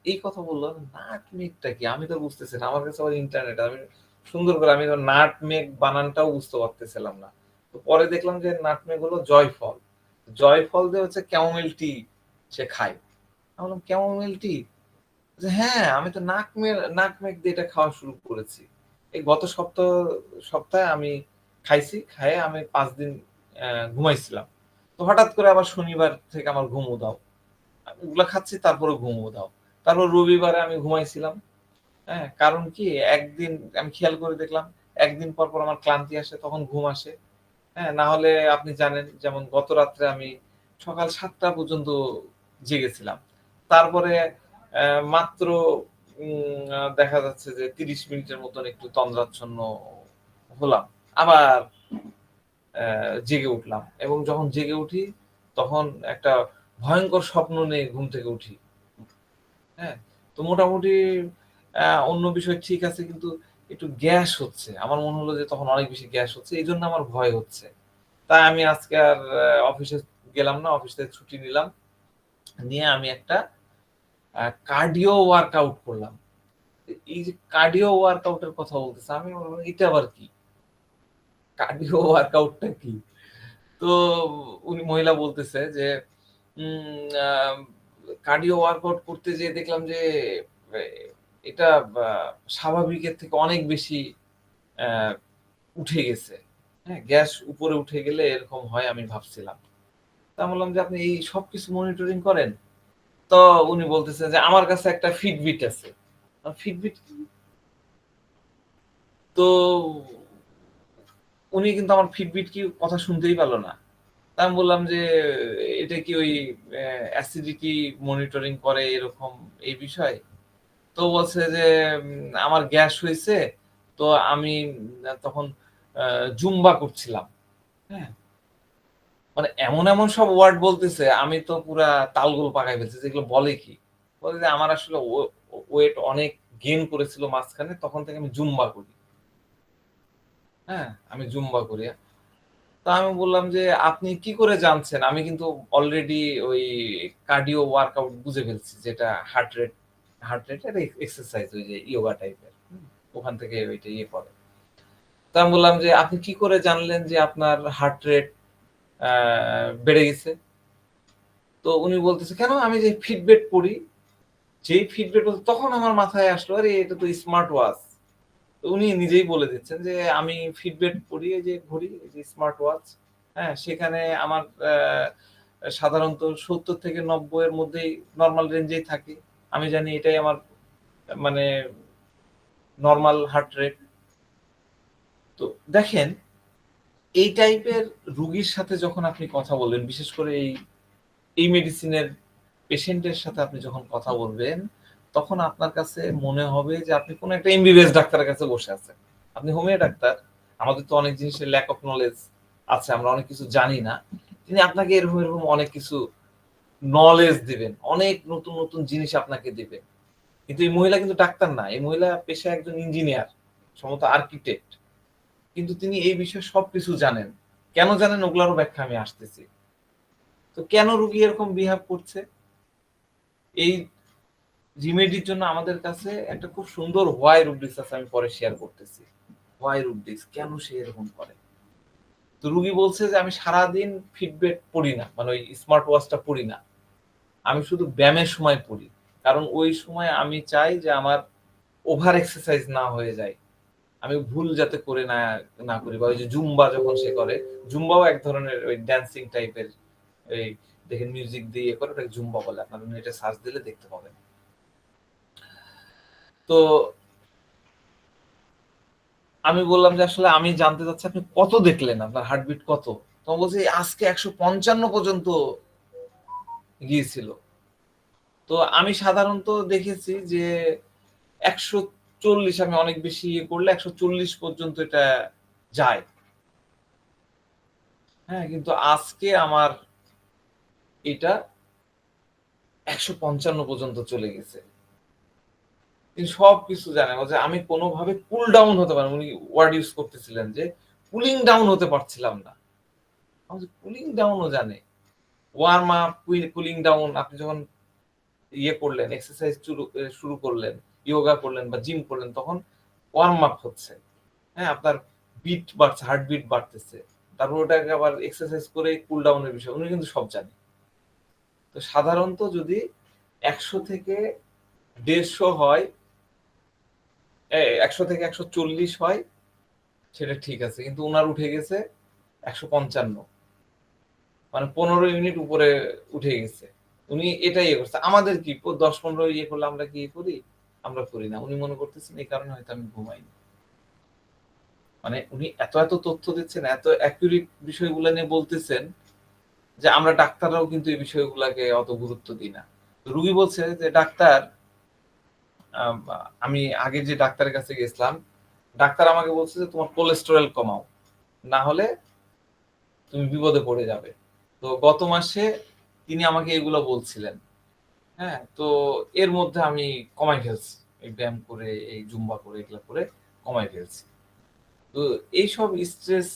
A: এই কথা বললো, নাটমেগটা কি আমি তো বুঝতেছি না, আমার কাছে আবার ইন্টারনেট, আমি সুন্দর করে আমি নাটমেগ বানানটাও বুঝতে পারতেছিলাম না। তো পরে দেখলাম যে নাটমেগ হলো জয়ফল, জয়ফল দিয়ে হচ্ছে ক্যামোমিল টি সে খায়। আমি বললাম ক্যামোমিল টি, হ্যাঁ আমি তো নাটমেগ দিয়ে এটা খাওয়া শুরু করেছি এই গত সপ্তাহে আমি খাইছি, খাইয়ে আমি 5 দিন ঘুমাইছিলাম। তো হঠাৎ করে আবার শনিবার থেকে আমার ঘুম উধাও, আমি ওগুলা খাচ্ছি তারপরে ঘুম উধাও। তারপর রবিবারে আমি ঘুমাইছিলাম। হ্যাঁ, কারণ কি একদিন আমি খেয়াল করে দেখলাম একদিন পর পর আমার ক্লান্তি আসে, তখন ঘুম আসে। হ্যাঁ, না হলে আপনি জানেন যেমন গত রাত্রে আমি সকাল 7টা পর্যন্ত জেগেছিলাম। তারপরে মাত্র দেখা যাচ্ছে যে 30 মিনিটের মতন একটু তন্দ্রাচ্ছন্ন হলাম। আবার জেগে উঠলাম এবং যখন জেগে উঠি তখন একটা ভয়ঙ্কর স্বপ্ন নিয়ে ঘুম থেকে উঠি। হ্যাঁ, তো মোটামুটি অন্য বিষয় ঠিক আছে, কিন্তু একটু গ্যাস হচ্ছে। আমার মনে হলো যে তখন অনেক বেশি গ্যাস হচ্ছে। এইজন্য আমার ভয় হচ্ছে। তাই আমি আজকে আর অফিসে গেলাম না। অফিস থেকে ছুটি নিলাম। নিয়ে আমি একটা কার্ডিও ওয়ার্কআউট করলাম। এই যে কার্ডিও ওয়ার্কআউট এর কথা বলতেছে, আমি বললাম এটা আবার কি? কার্ডিও ওয়ার্কআউটটা কি? তো উনি মহিলা বলতেছে যে কার্ডিও ওয়ার্কআউট করতে যেয়ে দেখলাম যে এ এটা স্বাভাবিকের থেকে অনেক বেশি অ্যা উঠে গেছে। হ্যাঁ? গ্যাস উপরে উঠে গেলে এরকম হয় আমি ভাবছিলাম। তা আমি বললাম যে, "আপনি এই সবকিছু মনিটরিং করেন?" তো উনি বলতেছেন যে, "আমার কাছে একটা ফিটবিট আছে।" ফিটবিট কি? তো উনি কিন্তু আমার ফিটবিট কি কথা শুনতেই পারল না। তা আমি বললাম যে, "এটা কি ওই অ্যাসিডিটি মনিটরিং করে এরকম এই বিষয়?" তো বলছে যে, "আমার গ্যাস হইছে। তো আমি তখন আ জুম্বা করছিলাম।" হ্যাঁ? মানে এমন সব ওয়ার্ড বলতেছে, আমি তো পুরা তালগোল পাকায় ফেলছি যে এগুলো বলে কি? বলে যে, "আমার আসলে ওয়েট অনেক গেইন করেছিল মাঝখানে। তখন থেকে আমি জুম্বা করি।" হ্যাঁ? আমি জুম্বা করি। তো আমি বললাম যে, "আপনি কি করে জানছেন?" আমি কিন্তু অলরেডি ওই কার্ডিও ওয়ার্কআউট বুঝে ফেলছি, যেটা হার্ট রেট এর এক্সারসাইজ ওই যে ইয়োগা টাইপের। ওখান থেকে ওইটা ইয়ে করে। তো আমি বললাম যে, "আপনি কি করে জানলেন যে আপনার হার্ট রেট আ বেড়ে গেছে?" তো উনি বলতেছে, "কেন? আমি যে ফিটবিট পড়ি।" যেই ফিটবিট বলছে তখন আমার মাথায় আসলো, আরে এটা তো স্মার্ট ওয়াচ। তো উনি নিজেই বলে দিচ্ছেন যে, "আমি ফিটবিট পড়ি, এই যে ঘড়ি, এই যে স্মার্ট ওয়াচ। হ্যাঁ? সেখানে আমার সাধারণত ৭০ থেকে ৯০ এর মধ্যেই নরমাল রেঞ্জেই থাকি। আমি জানি এটাই আমার মানে নরমাল হার্ট রেট।" তো দেখেন, এই টাইপের রুগীর সাথে যখন আপনি কথা বলবেন, বিশেষ করে এই মেডিসিনের পেশেন্টের সাথে আপনি যখন কথা বলবেন, তখন আপনার কাছে মনে হবে যে আপনি কোন একটা এমবিবিএস ডাক্তারের কাছে বসে আছেন। আপনি হোমিও ডাক্তার। আমাদের তো অনেক জিনিসের ল্যাক অফ নোলেজ আছে। আমরা অনেক কিছু জানি না। তিনি আপনাকে এরকম অনেক কিছু নলেজ দিবেন। অনেক নতুন জিনিস আপনাকে দিবেন। কিন্তু এই মহিলা কিন্তু ডাক্তার না। এই মহিলা পেশায় একজন ইঞ্জিনিয়ার, সম্ভবত আর্কিটেক্ট। কিন্তু তিনি এই বিষয়ে সবকিছু জানেন। কেন জানেন ওগুলারও ব্যাখ্যা আমি আসতেছি। তো কেন রোগী এরকম বিহেভ করছে? এই রিমেডির জন্য আমাদের কাছে একটা খুব সুন্দর হোয়াই রুব্রিক্স আছে, আমি পরে শেয়ার করতেছি। হোয়াই রুব্রিক্স কেন সে এরকম করে? তো রুগী বলছে যে আমি সারাদিন ফিটবিট পড়ি না। মানে ওই স্মার্ট ওয়াচটা পড়ি না। আমি শুধু ব্যায়ামের সময় পড়ি। কারণ ওই সময় আমি চাই যে আমার ওভার এক্সারসাইজ না হয়ে যায়। আমি ভুল যাতে করে না করি, বা ওই যে জুম্বা যখন সে করে, জুম্বাও এক ধরনের ওই ড্যান্সিং টাইপের, এই দেখেন মিউজিক দিয়ে ইয়ে করে ওটাকে জুম্বা বলে। আপনারা নেটে সার্চ দিলে দেখতে পাবেন। তো আমি বললাম যে, "আসলে আমি জানতে চাচ্ছি আপনি কত দেখলেন? আপনার হার্টবিট কত?" তখন বলছে, "আজকে ১৫৫ পর্যন্ত গিয়েছিল।" তো আমি সাধারণত দেখেছি যে ১৪০, আমি অনেক বেশি ইয়ে করলে ১৪০ পর্যন্ত এটা যায়। হ্যাঁ? কিন্তু আজকে আমার এটা 155 পর্যন্ত চলে গেছে। তিনি সবকিছু জানেন। বলছে আমি কোনোভাবে কুল ডাউন হতে পারি, উনি ওয়ার্ড ইউজ করতেছিলেন যে কুলিং ডাউন হতে পারছিলাম না। আমি বলছি কুলিং ডাউনও জানে। ওয়ার্ম আপ, কুলিং ডাউন আপনি যখন ইয়ে করলেন, এক্সারসাইজ শুরু করলেন, ইয়োগা করলেন বা জিম করলেন, তখন ওয়ার্ম আপ হচ্ছে। হ্যাঁ, আপনার বিট বাড়ছে, হার্টবিট বাড়তেছে। তারপর ওটাকে আবার এক্সারসাইজ করে কুল ডাউনের বিষয় উনি কিন্তু সব জানে। তো সাধারণত যদি 100 থেকে 150 হয়, 100 থেকে 140 হয় সেটা ঠিক আছে, কিন্তু উনার উঠে গেছে 155, মানে 15 ইউনিট উপরে উঠে গেছে। উনি এটাই ইয়ে করছে। আমাদের কি 10-15 ইয়ে করলে আমরা কি করি? আমরা করি না। উনি মনে করতেছেন এই কারণে হয়তো আমি ঘুমাইনি। মানে উনি এত এত তথ্য দিচ্ছেন, এত অ্যাকুরেট বিষয়গুলো নিয়ে বলতেছেন যে আমরা ডাক্তাররাও কিন্তু এই বিষয়গুলোকে অত গুরুত্ব দিই না। তো রুগী বলছে যে ডাক্তার, আম আমি আগে যে ডাক্তারের কাছে গেছিলাম, ডাক্তার আমাকে বলছে যে তোমার কোলেস্টেরল কমাও। না হলে তুমি বিপদে পড়ে যাবে। তো গত মাসে তিনি আমাকে এগুলো বলছিলেন। হ্যাঁ? তো এর মধ্যে আমি কমায় ফেলছি। এই ব্যায়াম করে, এই জুম্বা করে, এগুলা করে কমায় ফেলছি। তো এইসব স্ট্রেস,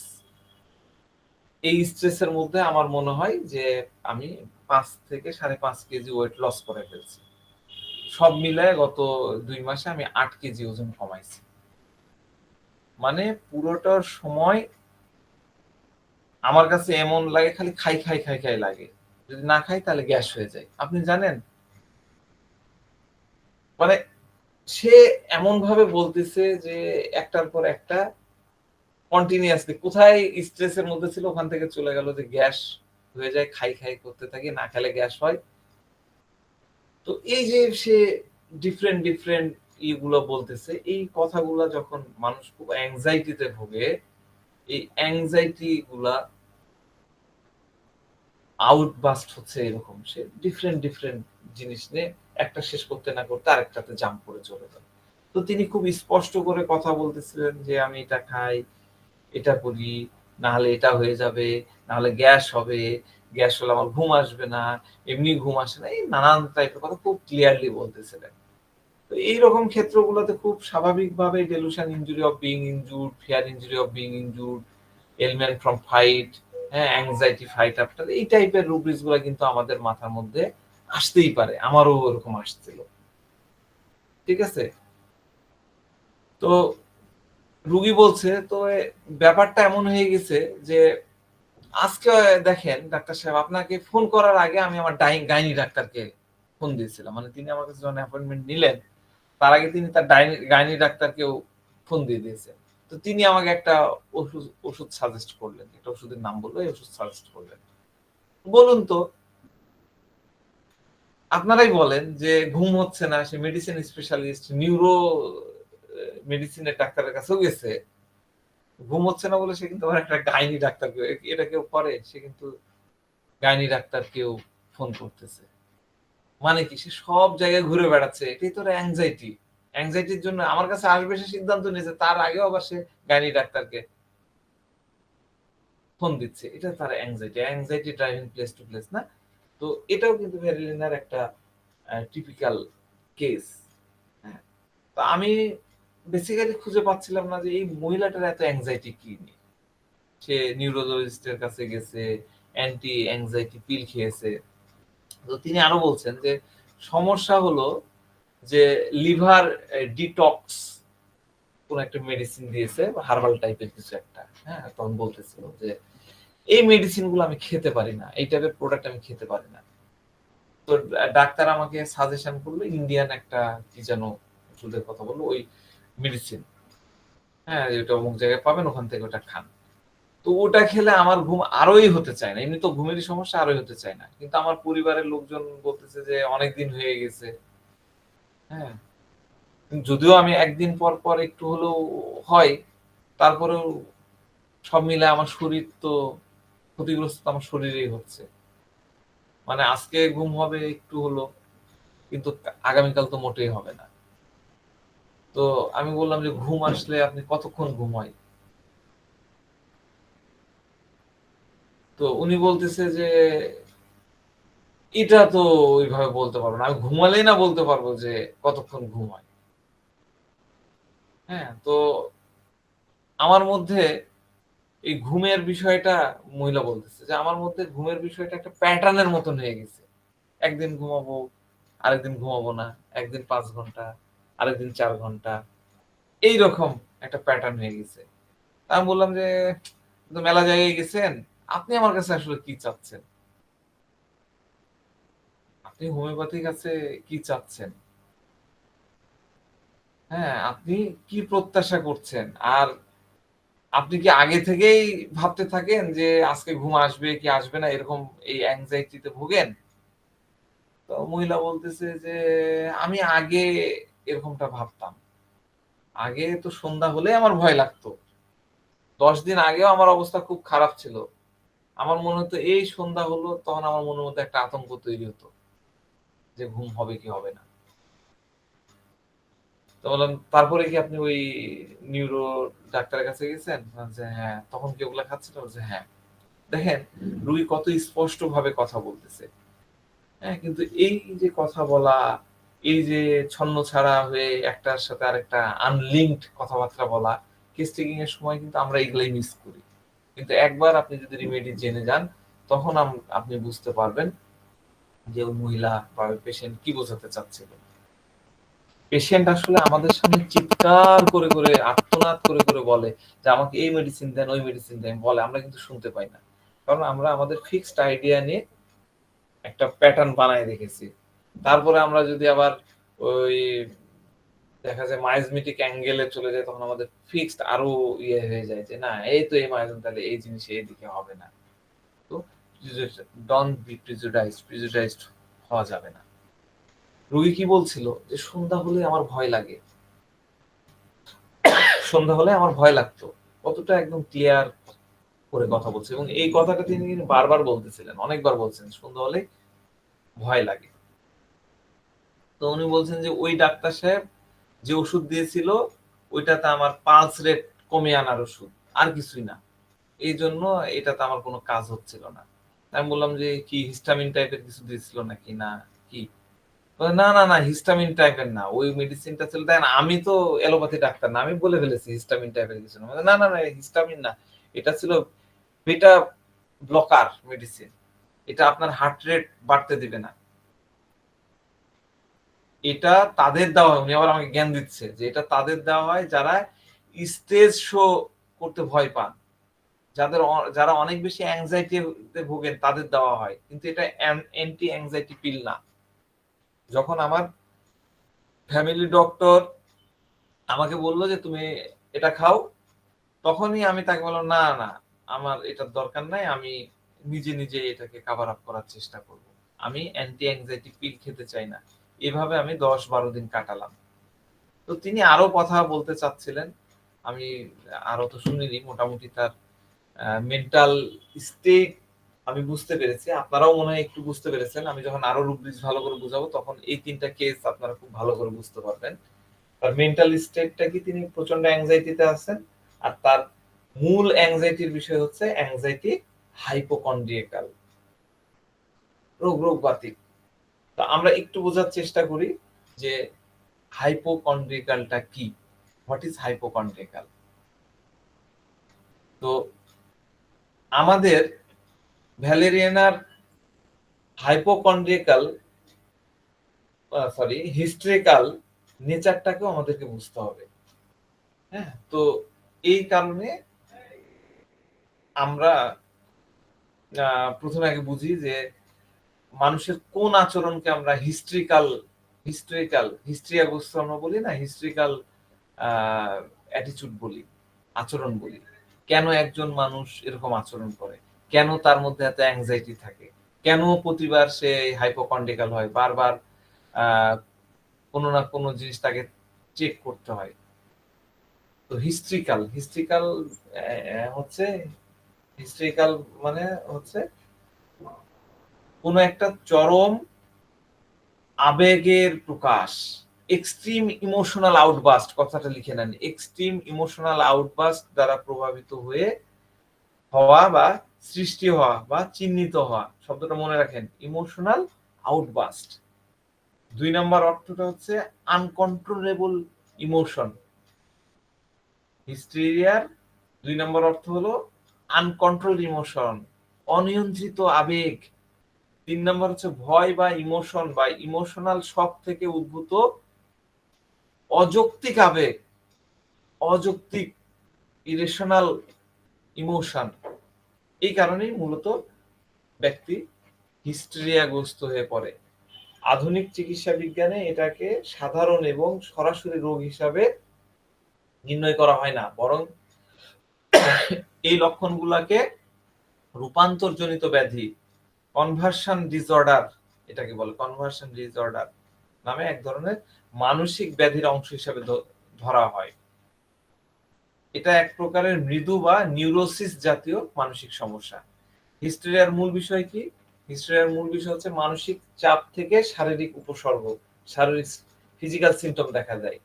A: এই স্ট্রেসের মধ্যে আমার মনে হয় যে আমি ৫ থেকে ৫.৫ কেজি ওয়েট লস করে ফেলছি। সব মিলায় গত ২ মাসে আমি ৮ কেজি ওজন কমাইছি। মানে পুরোটার সময় আমার কাছে এমন লাগে খালি খাই লাগে। যদি না খাই তাহলে গ্যাস হয়ে যায়। আপনি জানেন? মানে সে এমনভাবে বলতেছে যে একটার পর একটা কন্টিনিউয়াসলি কোথায় স্ট্রেস এর মধ্যে ছিল ওখান থেকে চলে গেল যে গ্যাস হয়ে যায়, খাই করতে থাকি, না খেলে গ্যাস হয়। তো এই যে সে ডিফারেন্ট ইগুলো বলতেছে, এই কথাগুলা যখন মানুষ খুব অ্যাংজাইটি তে ভোগে, এই অ্যাংজাইটি গুলা আউটবাস্ট হচ্ছে এরকম। সে ডিফারেন্ট জিনিস নিয়ে একটা শেষ করতে না করতে আরেকটাতে জাম্প করে চলে যায়। তো তিনি খুব স্পষ্ট করে কথা বলতেছিলেন যে আমি এটা খাই, এটা করি, না হলে এটা হয়ে যাবে, না হলে গ্যাস হবে, গ্যাস হলে আমার ঘুম আসবে না, এমনি ঘুম আসে না। এই নানান টাইপের কথা খুব ক্লিয়ারলি বলতেছিলেন। তো এইরকম ক্ষেত্রগুলোতে খুব স্বাভাবিকভাবে delusion, injury of being injured, fear injury of being injured, ailment from fight, হ্যাঁ, anxiety fight after, এই টাইপের রুব্রিক্স গুলা কিন্তু আমাদের মাথার মধ্যে আসতেই পারে। আমারও ওরকম আসছিল। ঠিক আছে? তো রুগী বলছে তো ব্যাপারটা এমন হয়ে গেছে যে আজকে দেখেন ডাক্তার সাহেব আপনাকে ফোন করার আগে আমি আমার গাইনি ডাক্তারকে ফোন দিয়েছিলাম। মানে তিনি আমার কাছে যখন অ্যাপয়েন্টমেন্ট নিলেন তার আগে তিনি তার গাইনি ডাক্তারকেও ফোন দিয়ে দিয়েছেন। তো তিনি আমাকে একটা ওষুধ সাজেস্ট করলেন। একটা ওষুধের নাম বলল, এই ওষুধ সাজেস্ট করলেন। বলুন তো আপনারাই বলেন যে ঘুম হচ্ছে না, সে মেডিসিন স্পেশালিস্ট, নিউরো মেডিসিনের ডাক্তারের কাছেও গেছে। ঘুম হচ্ছে না বলে সে কিন্তু আবার একটা গাইনি ডাক্তারকে, এটা কেউ করে? সে কিন্তু গাইনি ডাক্তারকেও ফোন করতেছে। মানে কি? সে সব জায়গায় ঘুরে বেড়াচ্ছে। এটাই তো অ্যাংজাইটি। অ্যাংজাইটির জন্য আমার কাছে আসবে সে সিদ্ধান্ত নিয়েছে। তার আগেও আবার সে গাইনি ডাক্তারকে ফোন দিচ্ছে। এটা তার anxiety. Anxiety driving place to place না? তো এটাও কিন্তু ভ্যারিলিনার একটা টিপিক্যাল কেস। হ্যাঁ? তো আমি বেসিক্যালি খুঁজে পাচ্ছিলাম না যে এই মহিলাটার এত অ্যাংজাইটি কি নিয়ে? সে নিউরোলজিস্টের কাছে গেছে, অ্যান্টি অ্যাংজাইটি পিল খেয়েছে। তো তিনি আরো বলছেন যে সমস্যা হলো যে লিভার ডিটক্স কোন একটা মেডিসিন দিয়েছে বা হার্বাল টাইপের কিছু একটা। হ্যাঁ? তখন বলতেছিল যে এই মেডিসিন গুলো আমি খেতে পারি না। এই টাইপের প্রোডাক্ট আমি খেতে পারি না। তো ডাক্তার আমাকে সাজেশন করলো ইন্ডিয়ান একটা কি যেন ওষুধের কথা বলল, ওই মেডিসিন। হ্যাঁ? এটা অমুক জায়গায় পাবেন, ওখান থেকে ওটা খান। তো ওটা খেলে আমার ঘুম আরোই হতে চায় না। এমনি তো ঘুমেরই সমস্যা, আরোই হতে চায় না। কিন্তু আমার পরিবারের লোকজন বলতেছে যে অনেকদিন হয়ে গেছে। হ্যাঁ? যদিও আমি একদিন পর একটু হলেও হয়, তারপরেও সব মিলায় আমার শরীর তো ক্ষতিগ্রস্ত তো আমার শরীরেই হচ্ছে। মানে আজকে ঘুম হবে একটু হলো, কিন্তু আগামীকাল তো মোটেই হবে না। তো আমি বললাম যে ঘুম আসলে আপনি কতক্ষণ ঘুম হয়? তো উনি বলতেছে যে এটা তো ওইভাবে বলতে পারবো না। আমি ঘুমালেই না বলতে পারবো যে কতক্ষণ ঘুমাই। হ্যাঁ? তো আমার মধ্যে এই ঘুমের বিষয়টা মহিলা বলতেছে যে, আমার মধ্যে ঘুমের বিষয়টা একটা প্যাটার্নের মতন হয়ে গেছে। একদিন ঘুমাবো, আরেকদিন ঘুমাবো না। একদিন ৫ ঘন্টা, আরেকদিন ৪ ঘন্টা। এইরকম একটা প্যাটার্ন হয়ে গেছে। আমি বললাম যে, "তো মেলা জায়গায় গেছেন। আপনি আমার কাছে আসলে কি চাচ্ছেন? আপনি হোমিওপ্যাথির কাছে কি চাচ্ছেন? হ্যাঁ, আপনি কি প্রত্যাশা করছেন? আর আপনি কি আগে থেকেই ভাবতে থাকেন যে আজকে ঘুম আসবে কি আসবে না এরকম এই anxiety তে ভোগেন?" তো মহিলা বলতেছে যে, "আমি আগে এরকমটা ভাবতাম। আগে তো সন্ধ্যা হলেই আমার ভয় লাগতো। ১০ দিন আগেও আমার অবস্থা খুব খারাপ ছিল। আমার মনে হতো এই সন্ধ্যা হলো তখন আমার মনের মধ্যে একটা আতঙ্ক তৈরি হতো যে ঘুম হবে কি হবে না।" তো বললাম, "তারপরে কি আপনি ওই নিউরো ডাক্তারের কাছে গেছেন?" বলছে, "হ্যাঁ।" "তখন কি ওগুলা খাচ্ছিলেন?" বলছে, "হ্যাঁ।" দেখেন রুগী কত স্পষ্টভাবে কথা বলতেছে। হ্যাঁ? কিন্তু এই যে কথা বলা, এই যে ছন্নছাড়া হয়ে একটার সাথে আরেকটা আনলিঙ্কড কথাবার্তা বলা, কেস টেকিং এর সময় কিন্তু আমরা এগুলাই মিস করি। কিন্তু একবার আপনি যদি রেমেডি জেনে যান, তখন আপনি বুঝতে পারবেন যে ওই মহিলা বা ওই পেশেন্ট কি বোঝাতে চাচ্ছিল। পেশেন্ট আসলে আমাদের সামনে চিৎকার করে আর্তনাদ করে বলে যে, "আমাকে এই মেডিসিন দেন, ওই মেডিসিন দেন" বলে। আমরা কিন্তু শুনতে পাই না। কারণ আমরা আমাদের ফিক্সড আইডিয়া নিয়ে একটা প্যাটার্ন বানায় রেখেছি। তারপরে আমরা যদি আবার ওই দেখা যায় মায়োজমিটিক অ্যাঙ্গেল এ চলে যাই তখন আমাদের ফিক্সড আরো ইয়ে হয়ে যায় যে, না এই তো এই মায়োজম তাহলে এই জিনিস এইদিকে হবে না। তো ডন্ট বি প্রিজুডাইজড হওয়া যাবে না। রোগী কি বলছিল যে সন্ধ্যা হলে আমার ভয় লাগে। সন্ধ্যা হলে আমার ভয় লাগতো। কতটা একদম ক্লিয়ার করে কথা বলছে এবং এই কথাটা তিনি কিন্তু বারবার বলতেছিলেন। অনেকবার বলছেন সন্ধ্যা হলেই ভয় লাগে। তো উনি বলছেন যে ওই ডাক্তার সাহেব যে ওষুধ দিয়েছিল ওইটাতে আমার পালস রেট কমিয়ে আনার ওষুধ। আর কিছুই না। এইজন্য এটাতে আমার কোন কাজ হচ্ছিল না। আমি বললাম যে কি হিস্টামিন টাইপের কিছু দিয়েছিল নাকি না কি? বলে, "না, হিস্টামিন টাইপের না। ওই মেডিসিনটা ছিল দেখেন আমি তো এলোপ্যাথি ডাক্তার না। আমি বলে ফেলেছি হিস্টামিন টাইপের কিছু না।" বলে, "না, হিস্টামিন না। এটা ছিল বিটা ব্লকার মেডিসিন। এটা আপনার হার্ট রেট বাড়তে দিবে না।" এটা তাদের দেওয়া হয়। উনি আবার আমাকে জ্ঞান দিচ্ছে যে এটা তাদের দেওয়া হয় যারা স্টেজ শো করতে ভয় পান। যারা অনেক বেশি অ্যাংজাইটি তে ভোগেন তাদের দেওয়া হয়। কিন্তু এটা অ্যান্টি অ্যাংজাইটি পিল না। যখন আমার ফ্যামিলি ডক্টর আমাকে বলল যে, "তুমি এটা খাও।" তখনই আমি তাকে বললাম, "না, আমার এটার দরকার নাই। আমি নিজে এটাকে কভার আপ করার চেষ্টা করব। আমি অ্যান্টি অ্যাংজাইটি পিল খেতে চাই না।" এভাবে আমি ১০-১২ দিন কাটালাম। তো তিনি আরো কথা বলতে চাচ্ছিলেন। আমি আরো তো শুনিনি। মোটামুটি তার মেন্টাল স্টেট আমি বুঝতে পেরেছি। আপনারাও মনে হয় একটু বুঝতে পেরেছেন। আমি যখন আরো রুব্রিক্স ভালো করে বুঝাবো তখন এই ৩ টা কেস আপনারা খুব ভালো করে বুঝতে পারবেন। তার মেন্টাল স্টেটটা কি তিনি প্রচন্ড অ্যাংজাইটি তে আছেন। আর তার মূল অ্যাংজাইটির বিষয় হচ্ছে অ্যাংজাইটি হাইপোকন্ড্রিয়াকাল রোগবাতিক। তো আমরা একটু বোঝার চেষ্টা করি যে হাইপোকন্ড্রিয়াকালটা কি? What is hypochondriacal? তো আমাদের ভ্যালেরিয়ানার হাইপোকন্ড্রিয়াকাল হিস্ট্রিক্যাল নেচারটাকেও আমাদেরকে বুঝতে হবে। হ্যাঁ? তো এই কারণে আমরা ১ম এ আগে বুঝি যে মানুষের কোন আচরণকে আমরা হিস্ট্রিয়াগ্রস্ত আমরা বলি না? হিস্ট্রিক্যাল আ অ্যাটিটিউড বলি, আচরণ বলি। কেন একজন মানুষ এরকম আচরণ করে? কেন তার মধ্যে এত অ্যাংজাইটি থাকে? কেন প্রতিবার সে হাইপোকন্ড্রিয়াকাল হয়? বারবার আ কোন না কোন জিনিস তাকে চেক করতে হয়। তো হচ্ছে হিস্ট্রিক্যাল মানে হচ্ছে কোন একটা চরম আবেগের প্রকাশ। এক্সট্রিম ইমোশনাল আউটবার্স্ট কথাটা লিখে নেন। এক্সট্রিম ইমোশনাল আউটবার্স্ট দ্বারা প্রভাবিত হওয়া বা সৃষ্টি হওয়া বা চিহ্নিত হওয়া। শব্দটা মনে রাখেন। Emotional outburst. 2 নাম্বার অর্থটা হচ্ছে আনকন্ট্রোলেবল ইমোশন। হিস্টেরিয়ার 2 নাম্বার অর্থ হলো আনকন্ট্রোলড ইমোশন, অনিয়ন্ত্রিত আবেগ। 3 নাম্বার হচ্ছে ভয় বা ইমোশন বা ইমোশনাল শক থেকে উদ্ভূত অযৌক্তিক আবেগ, অযৌক্তিক ইরেশনাল ইমোশন। এই কারণেই মূলত ব্যক্তি হিস্টেরিয়াগ্রস্ত হয়ে পড়ে। আধুনিক চিকিৎসা বিজ্ঞানে এটাকে সাধারণ এবং সরাসরি রোগ হিসাবে নির্ণয় করা হয় না, বরং এই লক্ষণগুলোকে রূপান্তরজনিত ব্যাধি, কনভার্সন ডিসঅর্ডার, এটাকে বলে কনভার্সন ডিসঅর্ডার নামে এক ধরনের মানসিক ব্যাধির অংশ হিসাবে ধরা হয়। এটা এক প্রকারের মৃদু বা নিউরোসিস জাতীয় মানসিক সমস্যা। হিস্টেরিয়ার মূল বিষয় কি? হিস্টেরিয়ার মূল বিষয় হচ্ছে মানসিক চাপ থেকে শারীরিক উপসর্গ, শারীরিক ফিজিক্যাল সিম্পটম দেখা যায়।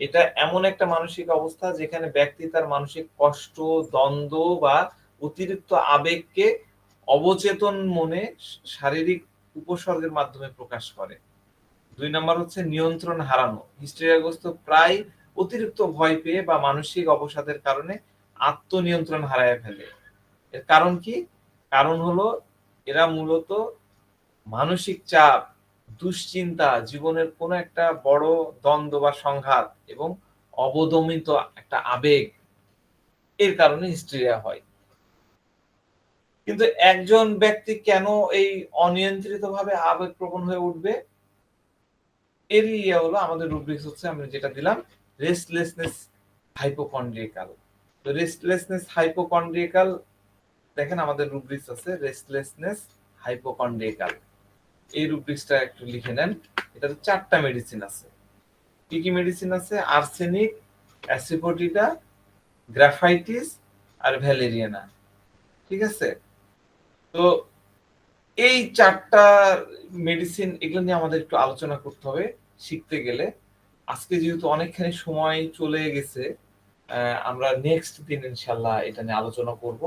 A: এটা এমন একটা মানসিক অবস্থা যেখানে ব্যক্তি তার মানসিক কষ্ট, দ্বন্দ্ব বা অতিরিক্ত আবেগকে অবচেতন মনে শারীরিক উপসর্গের মাধ্যমে প্রকাশ করে। 2 নাম্বার হচ্ছে নিয়ন্ত্রণ হারানো। হিস্টেরিয়াগ্রস্ত প্রায় অতিরিক্ত ভয় পেয়ে বা মানসিক অবসাদের কারণে আত্মনিয়ন্ত্রণ হারায় ফেলে। এর কারণ কি? কারণ হলো এরা মূলত মানসিক চাপ, দুশ্চিন্তা, জীবনের কোনো একটা বড় দ্বন্দ্ব বা সংঘাত এবং অবদমিত একটা আবেগ, এর কারণে হিস্টেরিয়া হয়। কিন্তু একজন ব্যক্তি কেন এই অনিয়ন্ত্রিতভাবে আবেগপ্রবণ হয়ে উঠবে? এর হলো আমাদের রুব্রিক্স হচ্ছে আমরা যেটা দিলাম, রেস্টলেসনেস হাইপোকন্ড্রিয়াকাল। তো রেস্টলেসনেস হাইপোকন্ড্রিয়াকাল, দেখেন আমাদের রুব্রিক্স আছে রেস্টলেসনেস হাইপোকন্ড্রিয়াকাল। এই রুব্রিক্সটা একটু লিখে নেন। এটাতে 4টা মেডিসিন আছে। কি কি মেডিসিন আছে? আর্সেনিক, অ্যাসিফোটিডা, গ্রাফাইটিস আর ভ্যালেরিয়ানা। ঠিক আছে? তো এই 4টা মেডিসিন, এগুলো নিয়ে আমাদের একটু আলোচনা করতে হবে শিখতে গেলে। আজকে যেহেতু অনেকখানি সময় চলে গেছে, আমরা নেক্সট দিন ইনশাল্লাহ এটা নিয়ে আলোচনা করব।